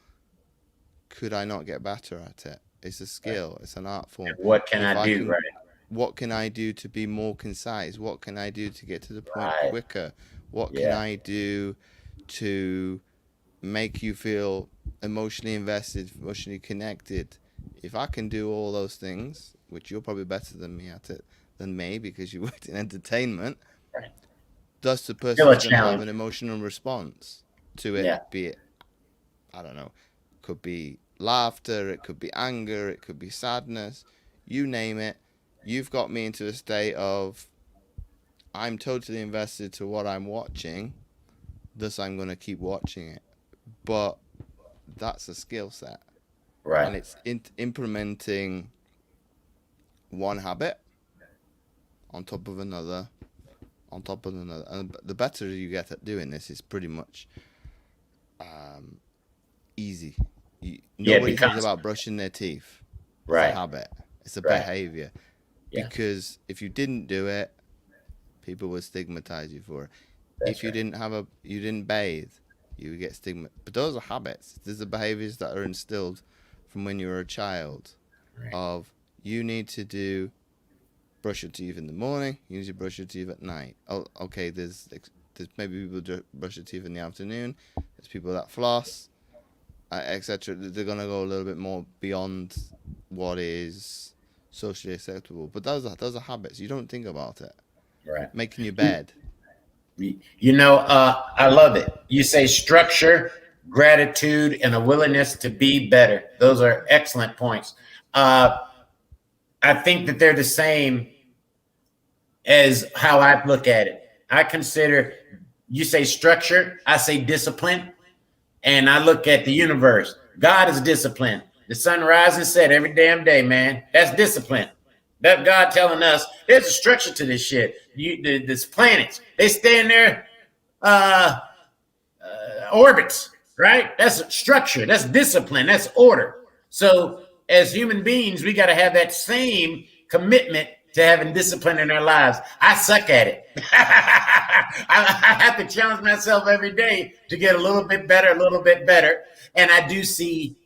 could I not get better at it? It's a skill. It's an art form. And what can I do? Right. What can I do to be more concise? What can I do to get to the point quicker? What can I do to make you feel emotionally invested, emotionally connected? If I can do all those things, which you're probably better than me because you worked in entertainment, right, thus the person's going to have an emotional response to it. Yeah. Be it, I don't know, could be laughter, it could be anger, it could be sadness, you name it. You've got me into a state of, I'm totally invested to what I'm watching, thus I'm going to keep watching it. But that's a skill set. Right. And it's implementing one habit on top of another, on top of another. And the better you get at doing this, is pretty much easy. Nobody thinks about brushing their teeth. It's a habit. It's a behavior. Yeah. Because if you didn't do it, people would stigmatize you for it. If you didn't bathe, you would get stigma. But those are habits. These are behaviors that are instilled from when you were a child. Right. Of, you need to brush your teeth in the morning, you need to brush your teeth at night. Oh, okay, there's maybe people do brush their teeth in the afternoon. There's people that floss, etc. They're gonna go a little bit more beyond what is socially acceptable. But those are habits. You don't think about it. Right. Making your bed. I love it. You say structure, gratitude, and a willingness to be better. Those are excellent points. I think that they're the same as how I look at it. I consider, you say structure, I say discipline, and I look at the universe. God is discipline. The sun rises and set every damn day, man. That's discipline. That God telling us there's a structure to this shit. This planets, they stay in their uh, orbits, right? That's structure. That's discipline. That's order. So as human beings, we got to have that same commitment to having discipline in our lives. I suck at it. I have to challenge myself every day to get a little bit better, a little bit better. And I do see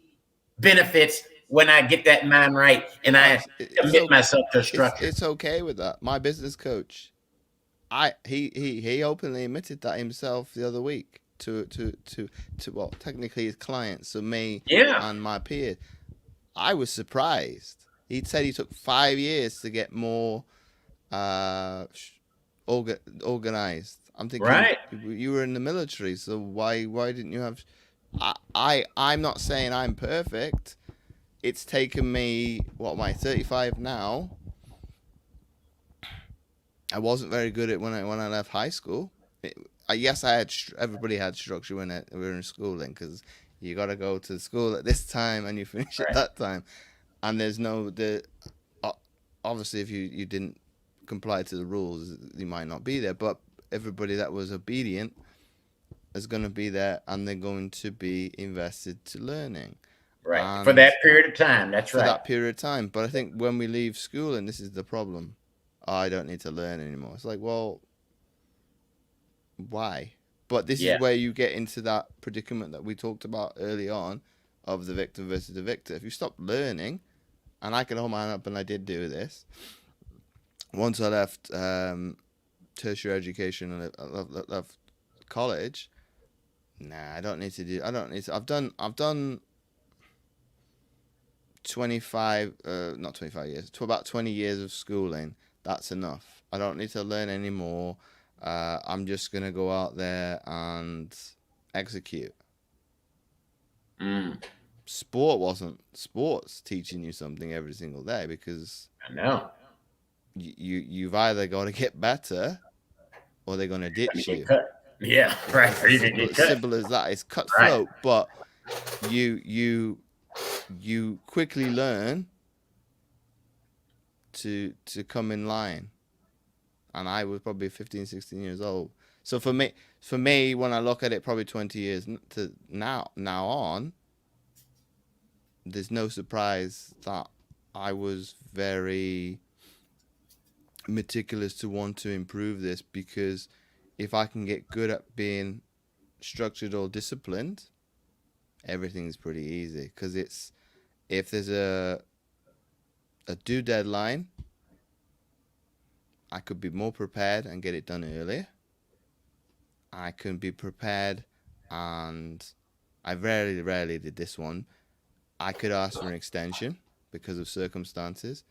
benefits when I get that mind right and I commit myself to structure. It's okay with that. My business coach, he openly admitted that himself the other week to well, technically his clients, so me Yeah. and my peers. I was surprised. He said he took 5 years to get more organized. I'm thinking Right. you were in the military, so why didn't you have? I'm not saying I'm perfect. It's taken me, what am I, 35 now? I wasn't very good at when I left high school. Yes, everybody had structure when we were in schooling, because you got to go to school at this time and you finish at that time, and there's no obviously if you didn't comply to the rules, you might not be there, but everybody that was obedient is going to be there, and they're going to be invested to learning. Right. And for that period of time. That's for right. that period of time. But I think when we leave school, and this is the problem, I don't need to learn anymore. It's like, well, why? But this is where you get into that predicament that we talked about early on, of the victim versus the victor. If you stop learning, and I can hold my hand up, and I did do this. Once I left tertiary education and I left college, I don't need to do. I don't need to. I've done 25, not 25 years, to about 20 years of schooling. That's enough. I don't need to learn anymore. I'm just going to go out there and execute. Sports teaching you something every single day, because I know. You've either got to get better or they're going to ditch you. Cut. Yeah, right. Simple as that. It's cutthroat, right. But you quickly learn to come in line. And I was probably 15, 16 years old. So for me, when I look at it, probably 20 years to now on, there's no surprise that I was very meticulous to want to improve this, because if I can get good at being structured or disciplined, everything's pretty easy. Because it's, if there's a due deadline, I could be more prepared and get it done earlier. I can be prepared, and I rarely did this one. I could ask for an extension because of circumstances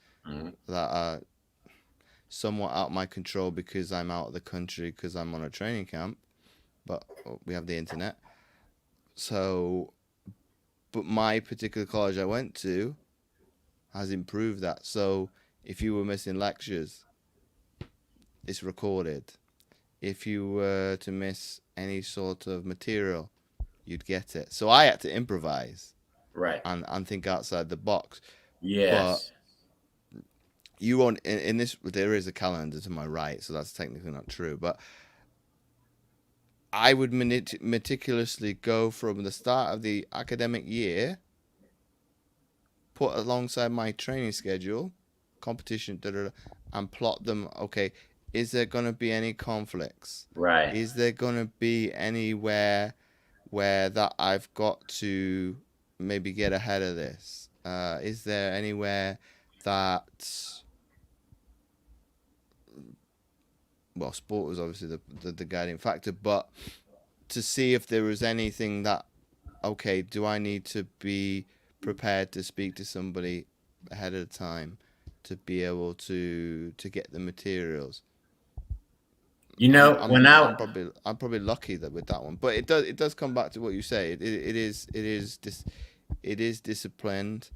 that are somewhat out of my control, because I'm out of the country, because I'm on a training camp, but we have the internet. So, but my particular college I went to has improved that. So if you were missing lectures, it's recorded. If you were to miss any sort of material, you'd get it. So I had to improvise, right, and think outside the box. Yes. But you won't. In this, there is a calendar to my right, so that's technically not true. But I would meticulously go from the start of the academic year, put alongside my training schedule, competition, and plot them. Okay, is there going to be any conflicts? Right. Is there going to be anywhere where that I've got to maybe get ahead of this? Is there anywhere that, well, sport was obviously the guiding factor, but to see if there was anything that, okay, do I need to be prepared to speak to somebody ahead of time to be able to get the materials? You know, I'm probably lucky that with that one, but it does come back to what you say. It is disciplined.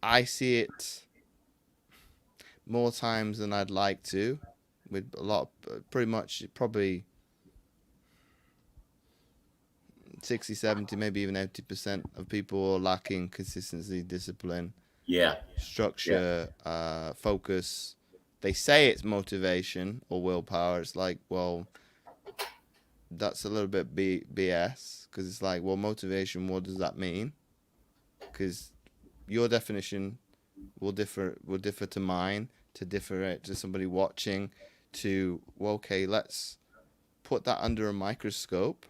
I see it more times than I'd like to, with a lot, pretty much, probably 60, 70, maybe even 80% of people are lacking consistency, discipline, Yeah. structure, focus. They say it's motivation or willpower. It's like, well, that's a little bit BS, because it's like, well, motivation, what does that mean? Because your definition will differ to mine, to differ to somebody watching, to, well, okay, let's put that under a microscope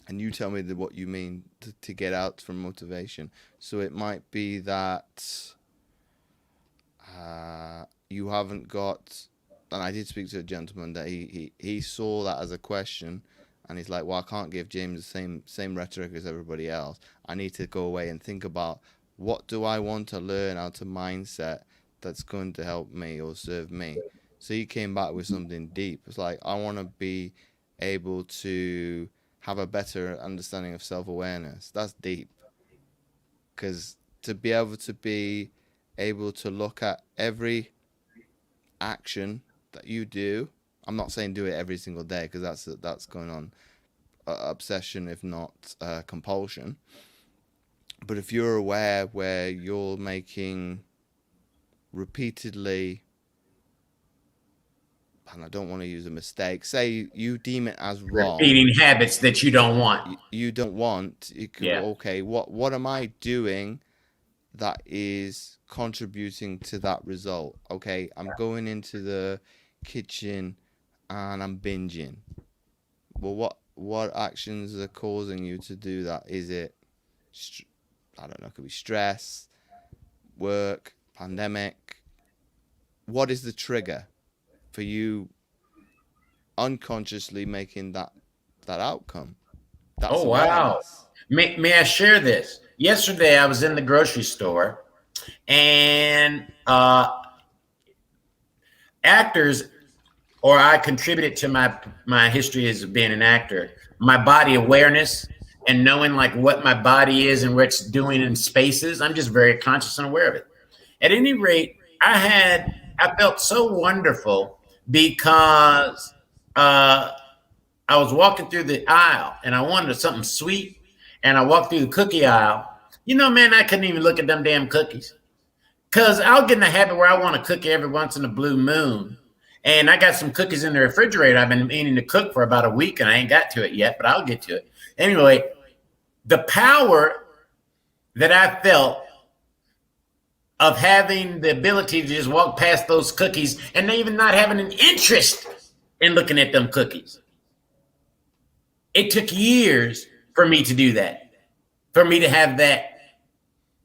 and you tell me what you mean to get out from motivation. So it might be that you haven't got, and I did speak to a gentleman that he saw that as a question, and he's like, well, I can't give James the same rhetoric as everybody else. I need to go away and think about, what do I want to learn out of mindset that's going to help me or serve me. So he came back with something deep. It's like, I want to be able to have a better understanding of self-awareness. That's deep. Because to be able to look at every action that you do, I'm not saying do it every single day, because that's going on obsession, if not compulsion. But if you're aware where you're making repeatedly, and I don't want to use a mistake, say you deem it as wrong, repeating habits that you don't want. You don't want. You could, Yeah. Okay, what am I doing that is contributing to that result? Okay, I'm going into the kitchen and I'm binging. Well, what actions are causing you to do that? Is it, I don't know, it could be stress, work, pandemic. What is the trigger for you unconsciously making that outcome? That's awareness. Wow. May I share this? Yesterday, I was in the grocery store, and actors, or I contributed to my history as being an actor, my body awareness and knowing like what my body is and what it's doing in spaces. I'm just very conscious and aware of it. At any rate, I felt so wonderful because I was walking through the aisle and I wanted something sweet, and I walked through the cookie aisle. You know, man, I couldn't even look at them damn cookies, because I'll get in the habit where I want a cookie every once in a blue moon. And I got some cookies in the refrigerator I've been meaning to cook for about a week, and I ain't got to it yet, but I'll get to it. Anyway, the power that I felt of having the ability to just walk past those cookies and even not having an interest in looking at them cookies. It took years for me to do that, for me to have that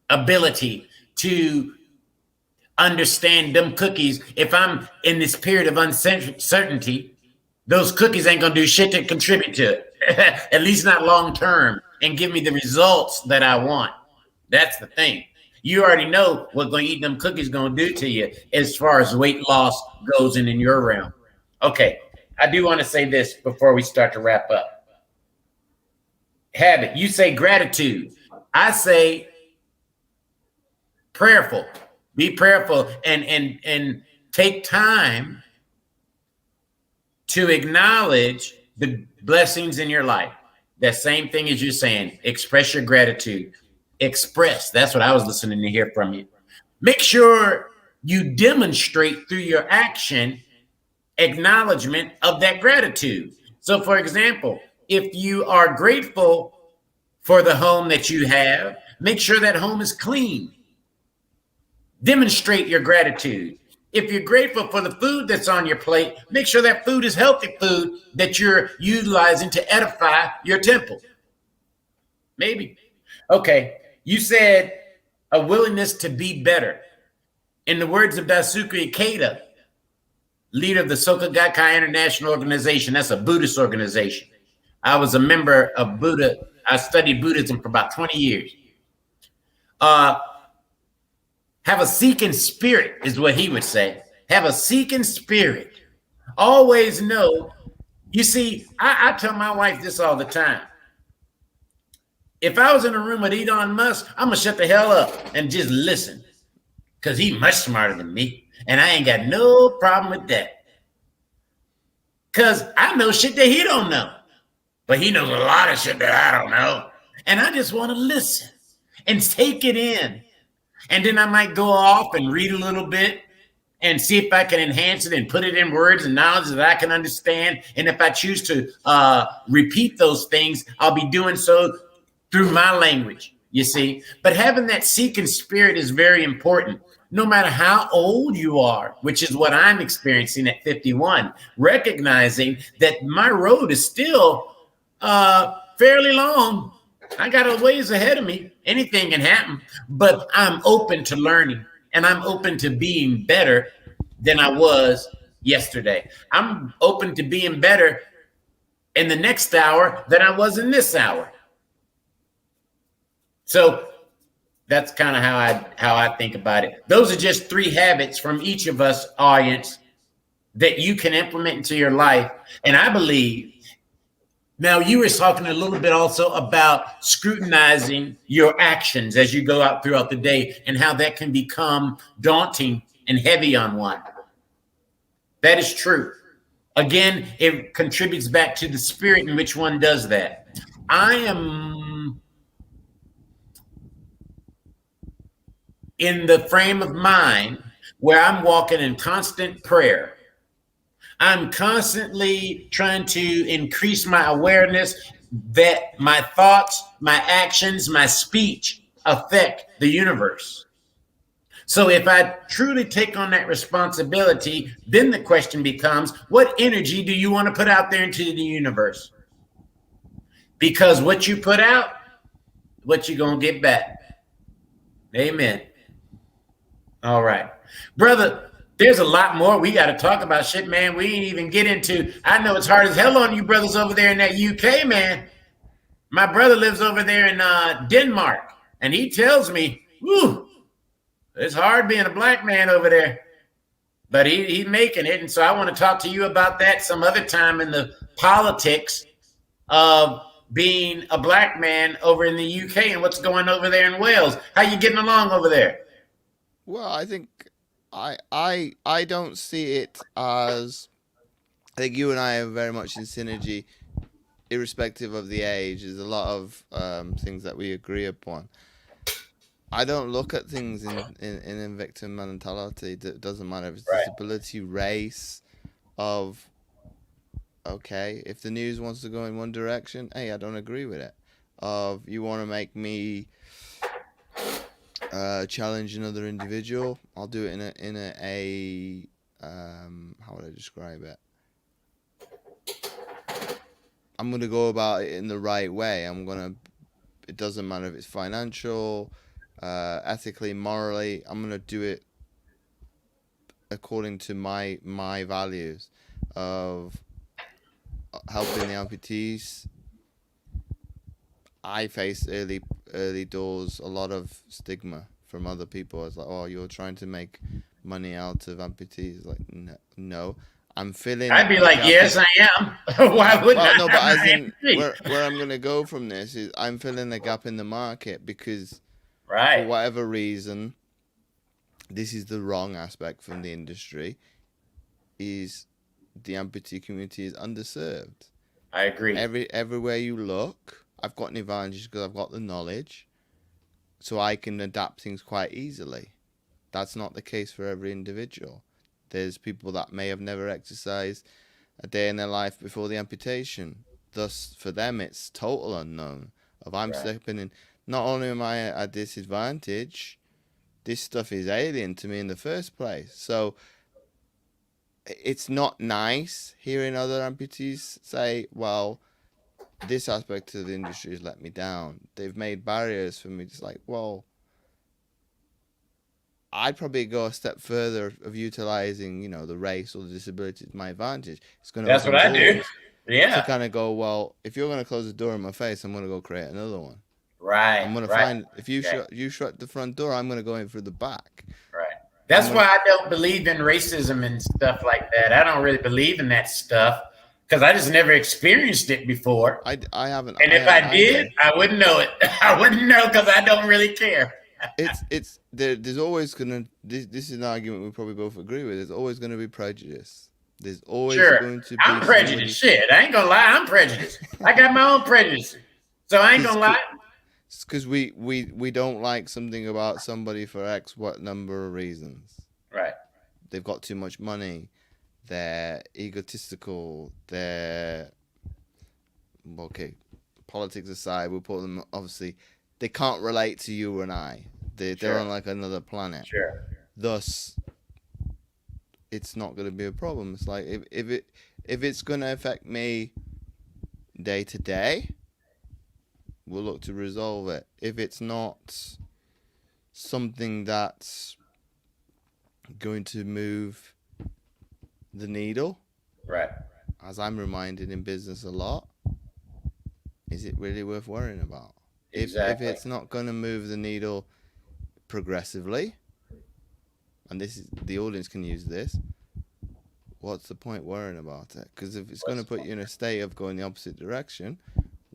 ability to understand them cookies. If I'm in this period of uncertainty, those cookies ain't gonna do shit to contribute to it, at least not long term, and give me the results that I want. That's the thing. You already know what going to eat them cookies going to do to you as far as weight loss goes in your realm. Okay, I do want to say this before we start to wrap up. Habit. You say gratitude. I say prayerful. Be prayerful and take time to acknowledge the blessings in your life. That same thing as you're saying. Express your gratitude. Express. That's what I was listening to hear from you. Make sure you demonstrate through your action acknowledgement of that gratitude. So, for example, if you are grateful for the home that you have, make sure that home is clean. Demonstrate your gratitude. If you're grateful for the food that's on your plate, make sure that food is healthy food that you're utilizing to edify your temple. Maybe. Okay. You said a willingness to be better. In the words of Daisuke Ikeda, leader of the Soka Gakkai International Organization, that's a Buddhist organization. I was a member of Buddha. I studied Buddhism for about 20 years. Have a seeking spirit is what he would say. Have a seeking spirit. Always know. You see, I tell my wife this all the time. If I was in a room with Elon Musk, I'm going to shut the hell up and just listen. because he's much smarter than me. And I ain't got no problem with that. Because I know shit that he don't know. But he knows a lot of shit that I don't know. And I just want to listen and take it in. And then I might go off and read a little bit and see if I can enhance it and put it in words and knowledge that I can understand. And if I choose to repeat those things, I'll be doing so through my language, you see. But having that seeking spirit is very important. No matter how old you are, which is what I'm experiencing at 51, recognizing that my road is still fairly long. I got a ways ahead of me. Anything can happen, but I'm open to learning and I'm open to being better than I was yesterday. I'm open to being better in the next hour than I was in this hour. So that's kind of how I think about it. Those are just 3 habits from each of us, audience, that you can implement into your life. And I believe, now you were talking a little bit also about scrutinizing your actions as you go out throughout the day and how that can become daunting and heavy on one. That is true. Again, it contributes back to the spirit in which one does that. I am in the frame of mind where I'm walking in constant prayer. I'm constantly trying to increase my awareness that my thoughts, my actions, my speech affect the universe. So if I truly take on that responsibility, then the question becomes, what energy do you want to put out there into the universe? Because what you put out, what you're going to get back. Amen. All right. Brother, there's a lot more we got to talk about. Shit, man, we ain't even get into. I know it's hard as hell on you brothers over there in that UK, man. My brother lives over there in Denmark, and he tells me, whew, it's hard being a black man over there. But he's making it, and so I want to talk to you about that some other time in the politics of being a black man over in the UK and what's going over there in Wales. How you getting along over there? Well, I think I don't see it as, I think you and I are very much in synergy, irrespective of the age. There's a lot of things that we agree upon. I don't look at things in victim mentality. It doesn't matter if it's disability, race, of, okay, if the news wants to go in one direction, hey, I don't agree with it. Of, you want to make me challenge another individual, I'll do it in a how would I describe it? I'm gonna go about it in the right way. It doesn't matter if it's financial, ethically, morally. I'm gonna do it according to my values of helping the amputees. I faced early doors a lot of stigma from other people. It's like, oh, you're trying to make money out of amputees. Like, no. I'm feeling. I'd be like, yes, I am. Why wouldn't I? No, but as in, where I'm gonna go from this is, I'm filling a gap in the market because, for whatever reason, this is the wrong aspect from the industry. Is the amputee community is underserved. I agree. Everywhere you look, I've got an advantage because I've got the knowledge, so I can adapt things quite easily. That's not the case for every individual. There's people that may have never exercised a day in their life before the amputation. Thus, for them, it's total unknown. I'm stepping in. Not only am I at a disadvantage, this stuff is alien to me in the first place. So it's not nice hearing other amputees say, well, this aspect of the industry has let me down. They've made barriers for me. It's like, well, I'd probably go a step further of utilizing, the race or the disability to my advantage. It's going to. That's what I do. Yeah. To kind of go, well, if you're going to close the door in my face, I'm going to go create another one. Right. I'm going to find, if you shut the front door, I'm going to go in through the back. Right. That's why I don't believe in racism and stuff like that. I don't really believe in that stuff because I just never experienced it before. I haven't. And if I did, I wouldn't know it. I wouldn't know because I don't really care. there's always gonna this is an argument we probably both agree with. There's always gonna be prejudice. There's always Sure. going to I'm be prejudiced. somebody. Shit, I ain't gonna lie. I'm prejudiced. I got my own prejudice. So I ain't gonna lie. Because we don't like something about somebody for X what number of reasons. Right. They've got too much money. They're egotistical. They're okay. Politics aside, we'll put them obviously. They can't relate to you and I. They're on like another planet. Sure. Thus, it's not going to be a problem. It's like if it's going to affect me day to day, we'll look to resolve it. If it's not something that's going to move the needle, Right. as I'm reminded in business a lot, is it really worth worrying about? Exactly. If it's not going to move the needle progressively, and this is the audience can use this, what's the point worrying about it? Because if it's going to put you in a state of going the opposite direction,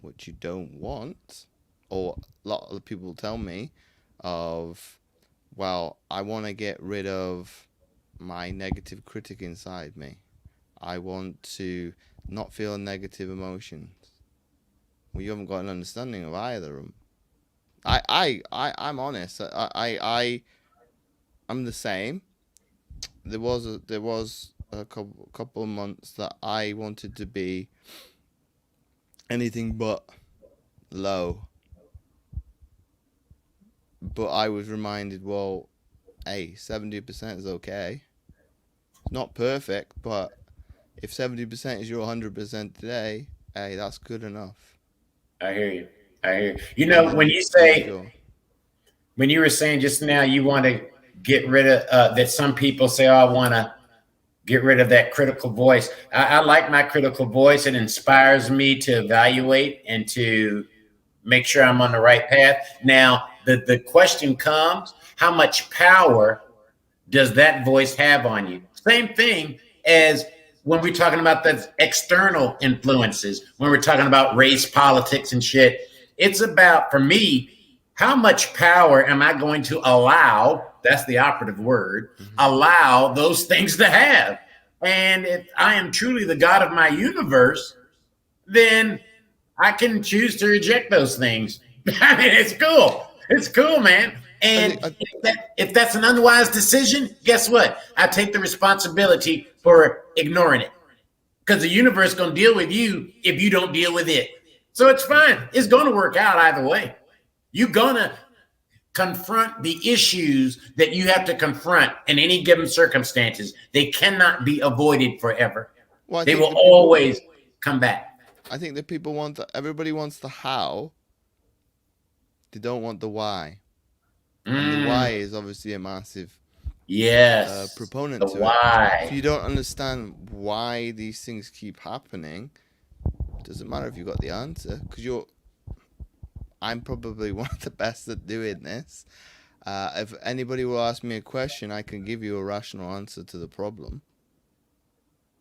which you don't want, or a lot of people tell me of, well, I want to get rid of my negative critic inside me. I want to not feel negative emotions. Well, you haven't got an understanding of either of them. I'm honest. I'm the same. There was a couple of months that I wanted to be anything but low. But I was reminded, well, hey, 70% is okay. It's not perfect, but if 70% is your 100% today, hey, that's good enough. I hear you. I hear you. You know, when you say, when you were saying just now, you want to get rid of that. Some people say, "Oh, I want to get rid of that critical voice." I like my critical voice. It inspires me to evaluate and to make sure I'm on the right path. Now, the question comes: how much power does that voice have on you? Same thing as when we're talking about the external influences, when we're talking about race, politics, and shit. It's about, for me, how much power am I going to allow? That's the operative word. Allow those things to have. And if I am truly the God of my universe, then I can choose to reject those things. I mean, it's cool. It's cool, man. And if that's an unwise decision, guess what? I take the responsibility for ignoring it, because the universe is going to deal with you if you don't deal with it. So it's fine. It's going to work out either way. You're going to confront the issues that you have to confront in any given circumstances. They cannot be avoided forever. Well, they will always come back. I think that people want everybody wants the how. They don't want the why. And the why is obviously a massive proponent to why. it. If you don't understand why these things keep happening, it doesn't matter if you got the answer, because I'm probably one of the best at doing this. If anybody will ask me a question, I can give you a rational answer to the problem.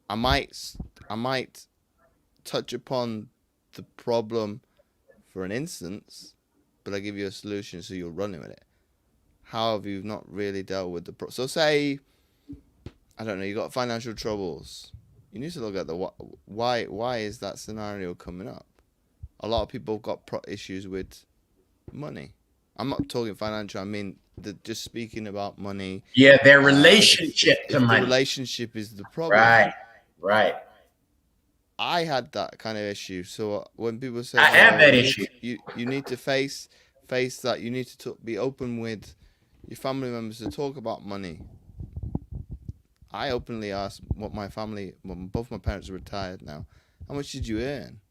I might touch upon the problem for an instance, but I give you a solution so you'll run with it. However, you've not really dealt with the so say, I don't know, you got financial troubles. You need to look at the why is that scenario coming up? A lot of people got issues with money. I'm not talking financial. I mean, just speaking about money. Yeah, their relationship to money. The relationship is the problem. Right. I had that kind of issue. So when people say, I have that issue, you need to face that. You need to be open with your family members to talk about money. I openly asked what my family, both my parents are retired now, how much did you earn?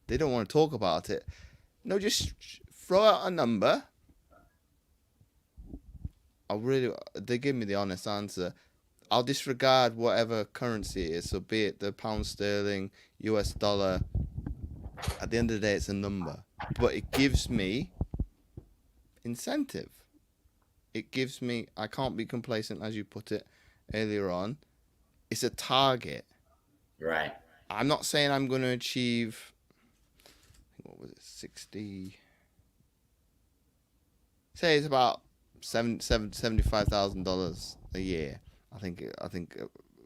They don't want to talk about it. No, just throw out a number. They give me the honest answer. I'll disregard whatever currency it is. So be it the pound sterling, US dollar. At the end of the day, it's a number. But it gives me incentive. It gives me, I can't be complacent, as you put it earlier on. It's a target. Right. I'm not saying I'm going to achieve, what was it, 60. Say it's about $75,000 a year. I think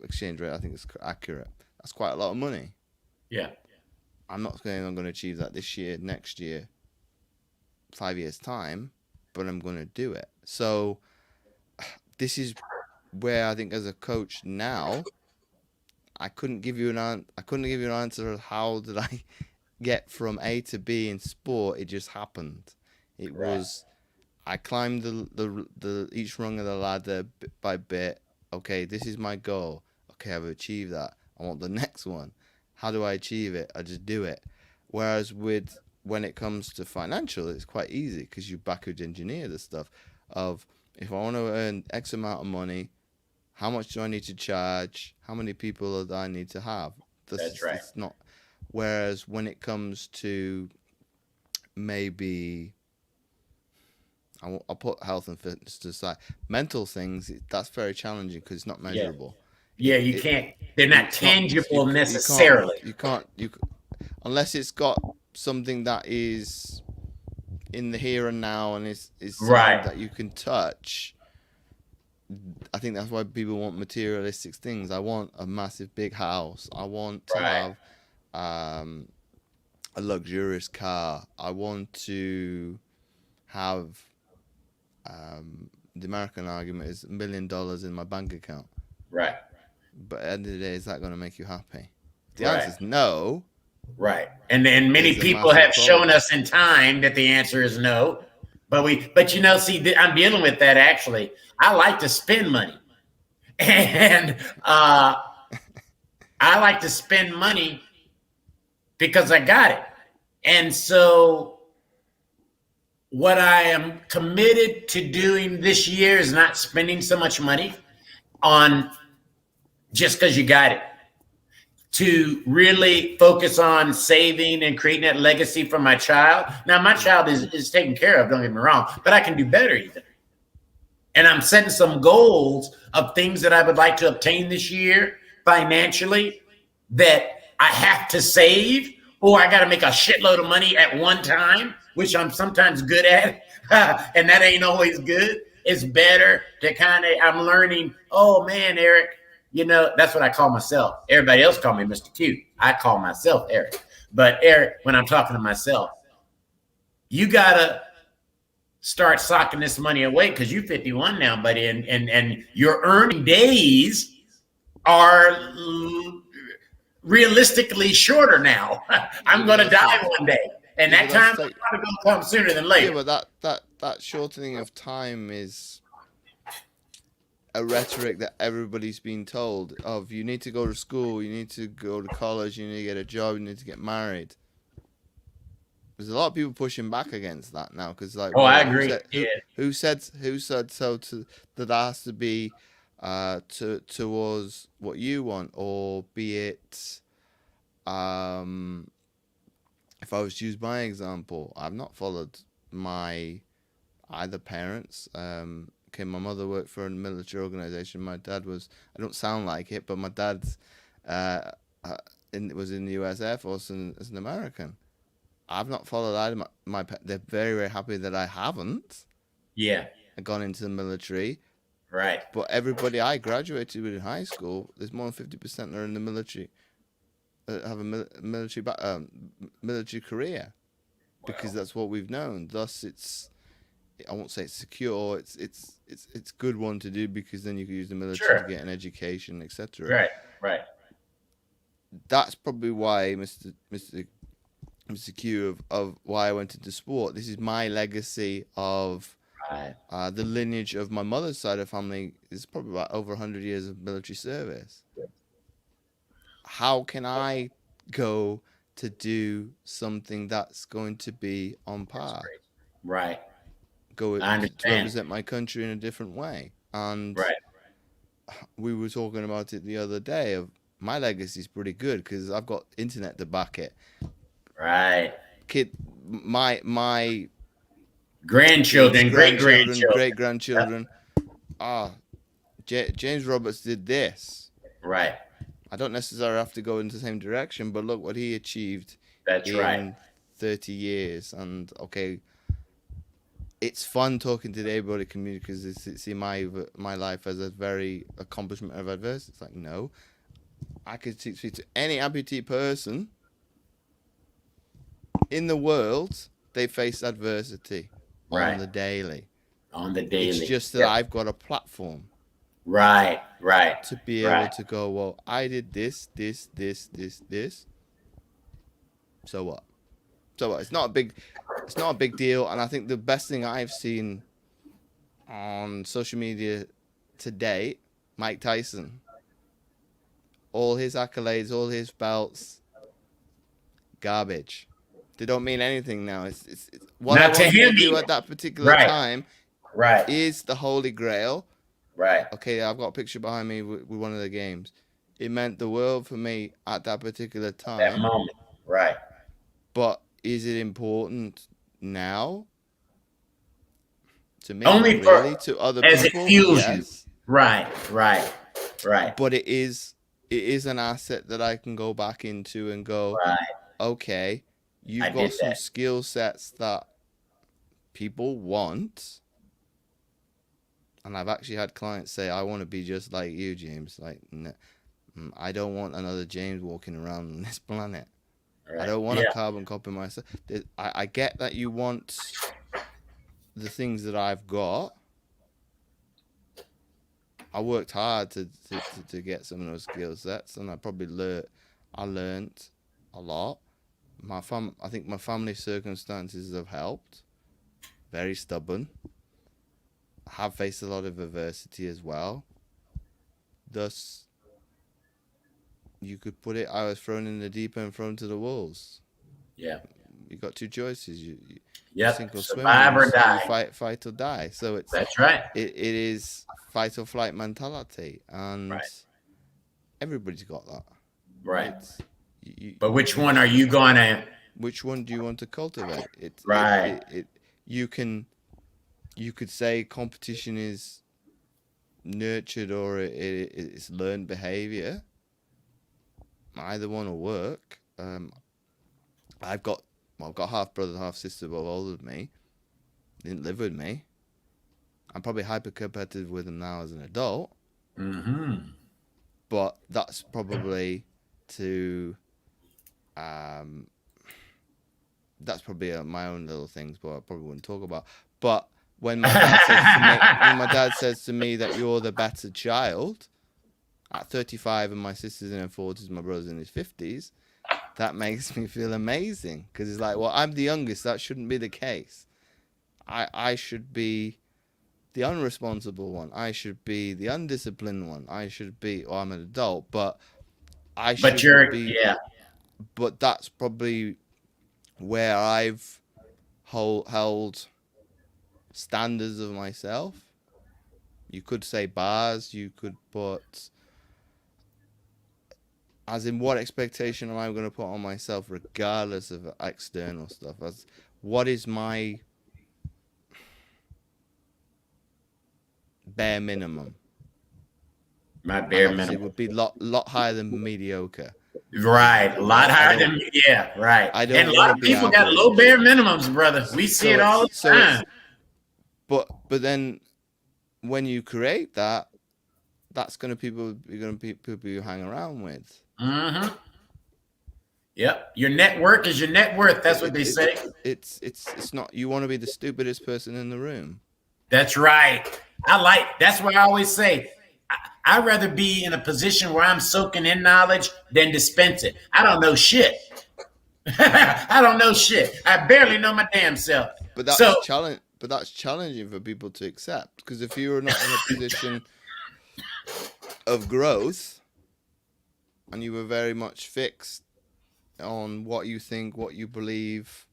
exchange rate. I think it's accurate. That's quite a lot of money. Yeah. I'm not saying I'm going to achieve that this year, next year, 5 years time, but I'm going to do it. So this is where I think as a coach now, I couldn't give you an answer of how did I get from A to B in sport. It just happened. It Right. was I climbed the each rung of the ladder bit by bit. Okay, this is my goal. Okay, I've achieved that. I want the next one. How do I achieve it? I just do it. Whereas when it comes to financial, it's quite easy because you backwards engineer the stuff of if I want to earn X amount of money, how much do I need to charge? How many people do I need to have? That's right. It's not. Whereas when it comes to maybe I'll put health and fitness to the side. Mental things, that's very challenging because it's not measurable. Yeah, you can't. They're not tangible you necessarily. can't unless it's got something that is in the here and now and is something Right. that you can touch. I think that's why people want materialistic things. I want a massive big house. I want to Right. have a luxurious car. I want to have the American argument is $1 million in my bank account. Right. But at the end of the day, is that going to make you happy? The Right. answer is no. Right. And many There's a people massive have shown problem. us in time that the answer is no. But see, I'm dealing with that actually. I like to spend money. And I like to spend money because I got it. And so what I am committed to doing this year is not spending so much money on just because you got it, to really focus on saving and creating that legacy for my child. Now, my child is taken care of, don't get me wrong, but I can do better even. And I'm setting some goals of things that I would like to obtain this year financially that I have to save, or I got to make a shitload of money at one time, which I'm sometimes good at. And that ain't always good. It's better to I'm learning, oh man, Eric, that's what I call myself. Everybody else call me Mr. Q. I call myself Eric. But Eric, when I'm talking to myself, you got to start socking this money away because you're 51 now, buddy, and your earning days are realistically shorter now. I'm going to die one day, and that time is going to come sooner than later. Yeah, but that shortening of time is a rhetoric that everybody's been told of. You need to go to school, you need to go to college, you need to get a job, you need to get married. There's a lot of people pushing back against that now because, like, I agree. Who said so? That has to be towards what you want, or be it. If I was to use my example, I've not followed my either parents. Okay, my mother worked for a military organization. My dad was. I don't sound like it, but my dad's was in the U.S. Air Force as an American. I've not followed either. They're very, very happy that I haven't. Yeah. Gone into the military. Right. But everybody I graduated with in high school, there's more than 50% that are in the military, have a military career, because that's what we've known. Thus, I won't say it's secure. It's good one to do because then you can use the military to get an education, etc. Right. That's probably why Mr. Q of why I went into sport. This is my legacy of the lineage of my mother's side of family is probably about over 100 years of military service. How can I go to do something that's going to be on par? Right. Go to represent my country in a different way. And we were talking about it the other day of my legacy is pretty good because I've got internet to back it. Right. My grandchildren, great grandchildren. James Roberts did this. Right. I don't necessarily have to go in the same direction, but look what he achieved. That's in 30 years. And okay, it's fun talking to the able-bodied community because they see my life as a very accomplishment of adversity. It's like, no, I could speak to any amputee person in the world. They face adversity on Right. the daily. On the daily. It's just that I've got a platform. Right. To be able to go, well, I did this. So what? It's not a big deal. And I think the best thing I've seen on social media to date, Mike Tyson, all his accolades, all his belts, garbage. They don't mean anything now. It's what I wanted to do at that particular time. Right. Is the Holy Grail. Right. Okay, I've got a picture behind me with one of the games. It meant the world for me at that particular time. That moment. Right. But is it important now? To me, only not really. To other as people, it fuels yes. you. Right. But it is an asset that I can go back into and go, right. Okay, you've got some skill sets that people want. And I've actually had clients say, I want to be just like you, James. Like, no, I don't want another James walking around on this planet. Right. I don't want a carbon copy myself. I get that you want the things that I've got. I worked hard to get some of those skill sets, and I probably learned a lot. I think my family circumstances have helped. Very stubborn. Have faced a lot of adversity as well. Thus, you could put it, I was thrown in the deep end, thrown to the wolves. Yeah. You got two choices. You sink or survive or die. You fight or die. So that's right. It is fight or flight mentality, and everybody's got that. Right. But which one are you going to? Which one do you want to cultivate? You could say competition is nurtured or it's learned behavior. Either one will work. I've got half brother, half sister, both older than me. They didn't live with me. I'm probably hyper competitive with them now as an adult. Mm-hmm. But that's probably that's probably my own little things, but I probably wouldn't talk about. But when my dad says to me that you're the better child at 35 and my sister's in her 40s, my brother's in his 50s, that makes me feel amazing, because it's like, well, I'm the youngest. That shouldn't be the case. I should be the unresponsible one. I should be the undisciplined one. I should be, I'm an adult, but I should be. Yeah. But that's probably where I've held standards of myself. You could say bars. You could put, as in, what expectation am I going to put on myself, regardless of external stuff? As what is my bare minimum? My bare minimum. It would be lot higher than mediocre. Right, a lot higher than right. I don't. And a lot of people got low bare minimums, brother. We see it all the time. But then, when you create that, that's going to people you hang around with. Mm-hmm. Yep. Your network is your net worth. That's what they say. It's not. You want to be the stupidest person in the room. That's right. That's what I always say. I'd rather be in a position where I'm soaking in knowledge than dispense it. I don't know shit. I don't know shit. I barely know my damn self. But that's But that's challenging for people to accept, because if you're not in a position of growth and you were very much fixed on what you think, what you believe,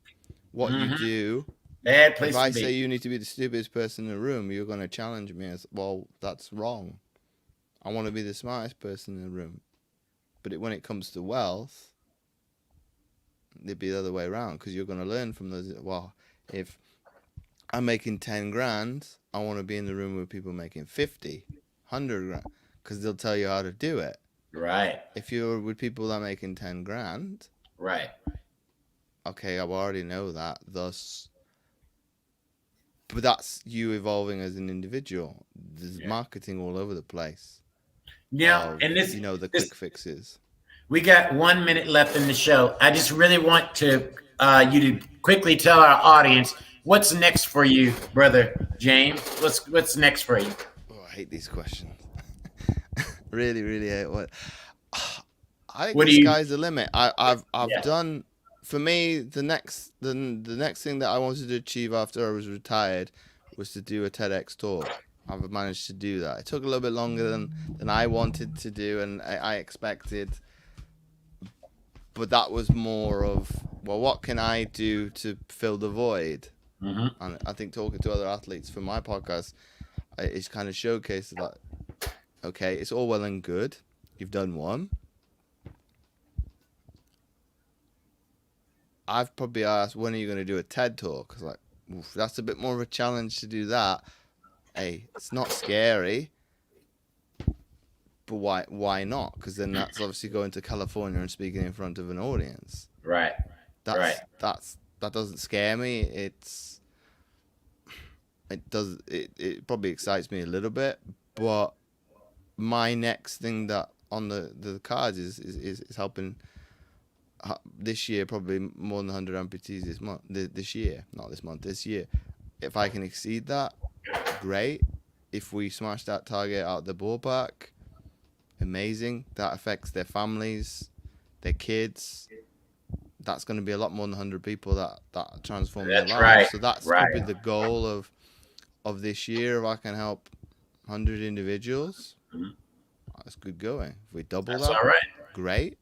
what you do. Bad place if I say you need to be the stupidest person in the room, you're going to challenge me as, well, that's wrong. I want to be the smartest person in the room. But when it comes to wealth, it'd be the other way around, because you're going to learn from those. Well, if I'm making 10 grand, I want to be in the room with people making 50, 100 grand, because they'll tell you how to do it. Right. If you're with people that are making 10 grand. Right. Okay, I already know that. Thus, but that's you evolving as an individual. There's Yeah. marketing all over the place Yeah, of, and the this quick fixes. we got 1 minute left in the show. I just really want to you to quickly tell our audience what's next for you, brother James. What's next for you? Oh, I hate these questions. Really, really hate what. I think What the do you? sky's the limit. I've Yeah. done. For me, the next thing that I wanted to achieve after I was retired was to do a TEDx talk. I've managed to do that. It took a little bit longer than I wanted to do and I expected, but that was more of, well, what can I do to fill the void? Mm-hmm. And I think talking to other athletes for my podcast, it's kind of showcased that, okay, it's all well and good. You've done one. I've probably asked, when are you going to do a TED talk? It's like, oof, that's a bit more of a challenge to do that. Hey, it's not scary, but why not? Because then that's obviously going to California and speaking in front of an audience. Right. Right. That doesn't scare me. It probably excites me a little bit, but my next thing that on the cards is helping this year, probably more than 100 amputees this month. This year, not this month. This year, if I can exceed that, great. If we smash that target out the ballpark, amazing. That affects their families, their kids. That's going to be a lot more than 100 people that transform their That's lives. right. So that's Right. probably the goal of this year. If I can help 100 individuals, Mhm. that's good going. If we double That's that, all right. great.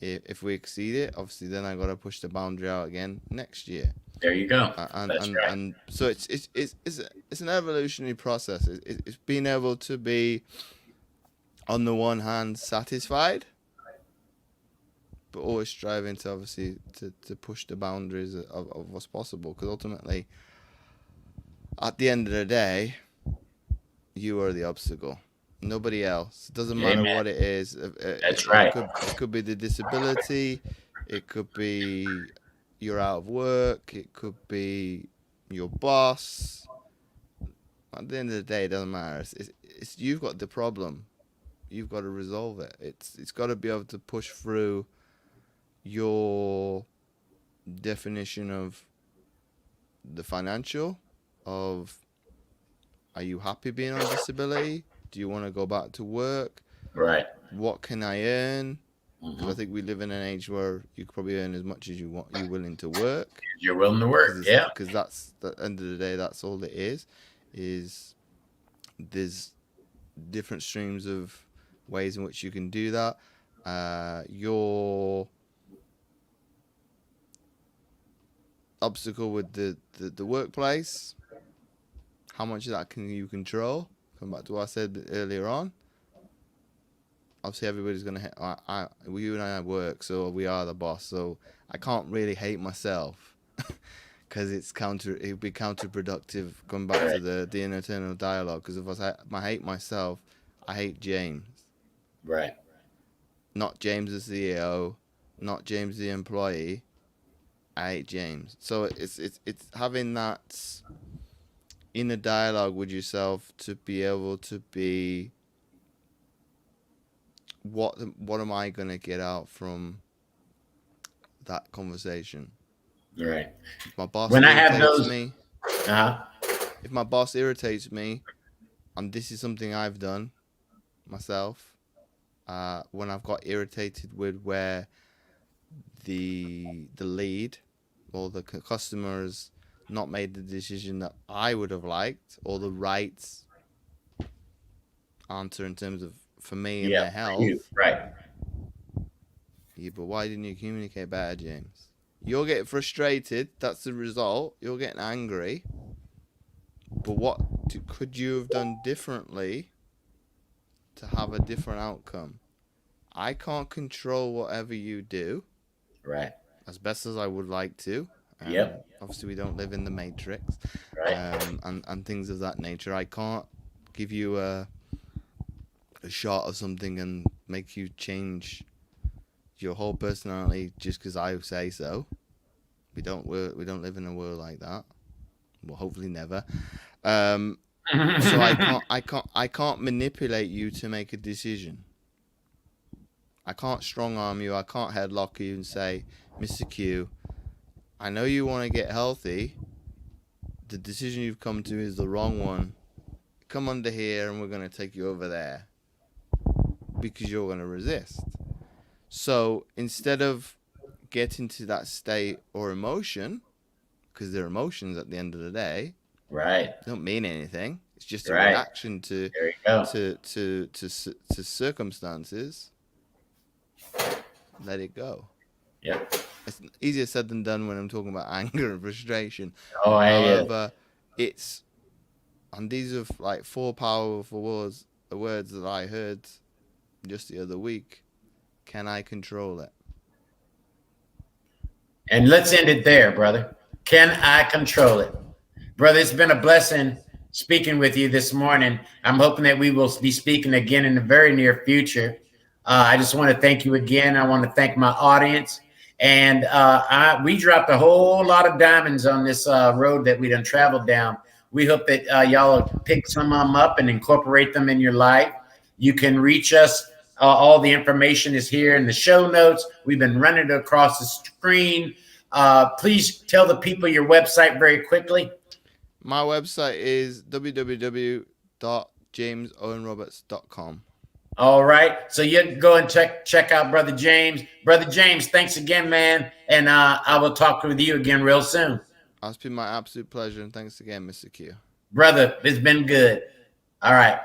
If we exceed it, obviously then I got to push the boundary out again next year. There you go. And That's and, right. and so it's an evolutionary process. It's being able to be, on the one hand, satisfied, but always striving to obviously to push the boundaries of what's possible. Because ultimately, at the end of the day, you are the obstacle. Nobody else. It doesn't matter Amen. what it is. That's right. It could be the disability. It could be you're out of work. It could be your boss. At the end of the day, it doesn't matter. It's you've got the problem. You've got to resolve it. It's got to be able to push through your definition of the financial, of, are you happy being on disability? Do you want to go back to work? Right. What can I earn? Because I Mm-hmm. think we live in an age where you could probably earn as much as you want. You're willing to work, You're willing to work. Yeah. because that's the end of the day. That's all it is. Is there's different streams of ways in which you can do that. Your obstacle with the workplace, how much of that can you control? Come back to what I said earlier on. Obviously, everybody's gonna you and I work, so we are the boss. So I can't really hate myself, because it'd be counterproductive. Going back to the internal dialogue, because if I hate myself, I hate James, Right. not James the CEO, not James the employee. I hate James. So it's having that inner dialogue with yourself to be able to be, what am I gonna get out from that conversation? Right. If my boss When I have irritates those, me, uh-huh. if my boss irritates me, and this is something I've done myself, when I've got irritated with where the lead or the customers not made the decision that I would have liked, or the right answer in terms of, for me and Yeah, their for you. health. Right. Yeah, but why didn't you communicate better, James? You're getting frustrated. That's the result. You're getting angry. But what could you have done differently to have a different outcome? I can't control whatever you do, Right. as best as I would like to. Yep. Obviously, we don't live in the Matrix, Right. and things of that nature. I can't give you a shot of something and make you change your whole personality just because I say so. We don't live in a world like that. well, hopefully never. So I can't manipulate you to make a decision. I can't strong arm you. I can't headlock you and say, Mr. Q, I know you want to get healthy. The decision you've come to is the wrong one. Come under here and we're going to take you over there, because you're going to resist. So instead of getting to that state or emotion, because they're emotions at the end of the day, right, they don't mean anything. It's just a right. reaction to There you go. to circumstances. Let it go. Yep. It's easier said than done when I'm talking about anger and frustration. Oh, However, it's, and these are like 4 powerful words that I heard just the other week. Can I control it? And let's end it there, brother. Can I control it? Brother, it's been a blessing speaking with you this morning. I'm hoping that we will be speaking again in the very near future. I just want to thank you again. I want to thank my audience. And we dropped a whole lot of diamonds on this road that we done traveled down. We hope that y'all will pick some of them up and incorporate them in your life. You can reach us. All the information is here in the show notes. We've been running it across the screen. Please tell the people your website very quickly. My website is www.jamesowenroberts.com. All right. So you go and check out Brother James. Brother James, thanks again, man. And I will talk with you again real soon. It's been my absolute pleasure. And thanks again, Mr. Q. Brother, it's been good. All right.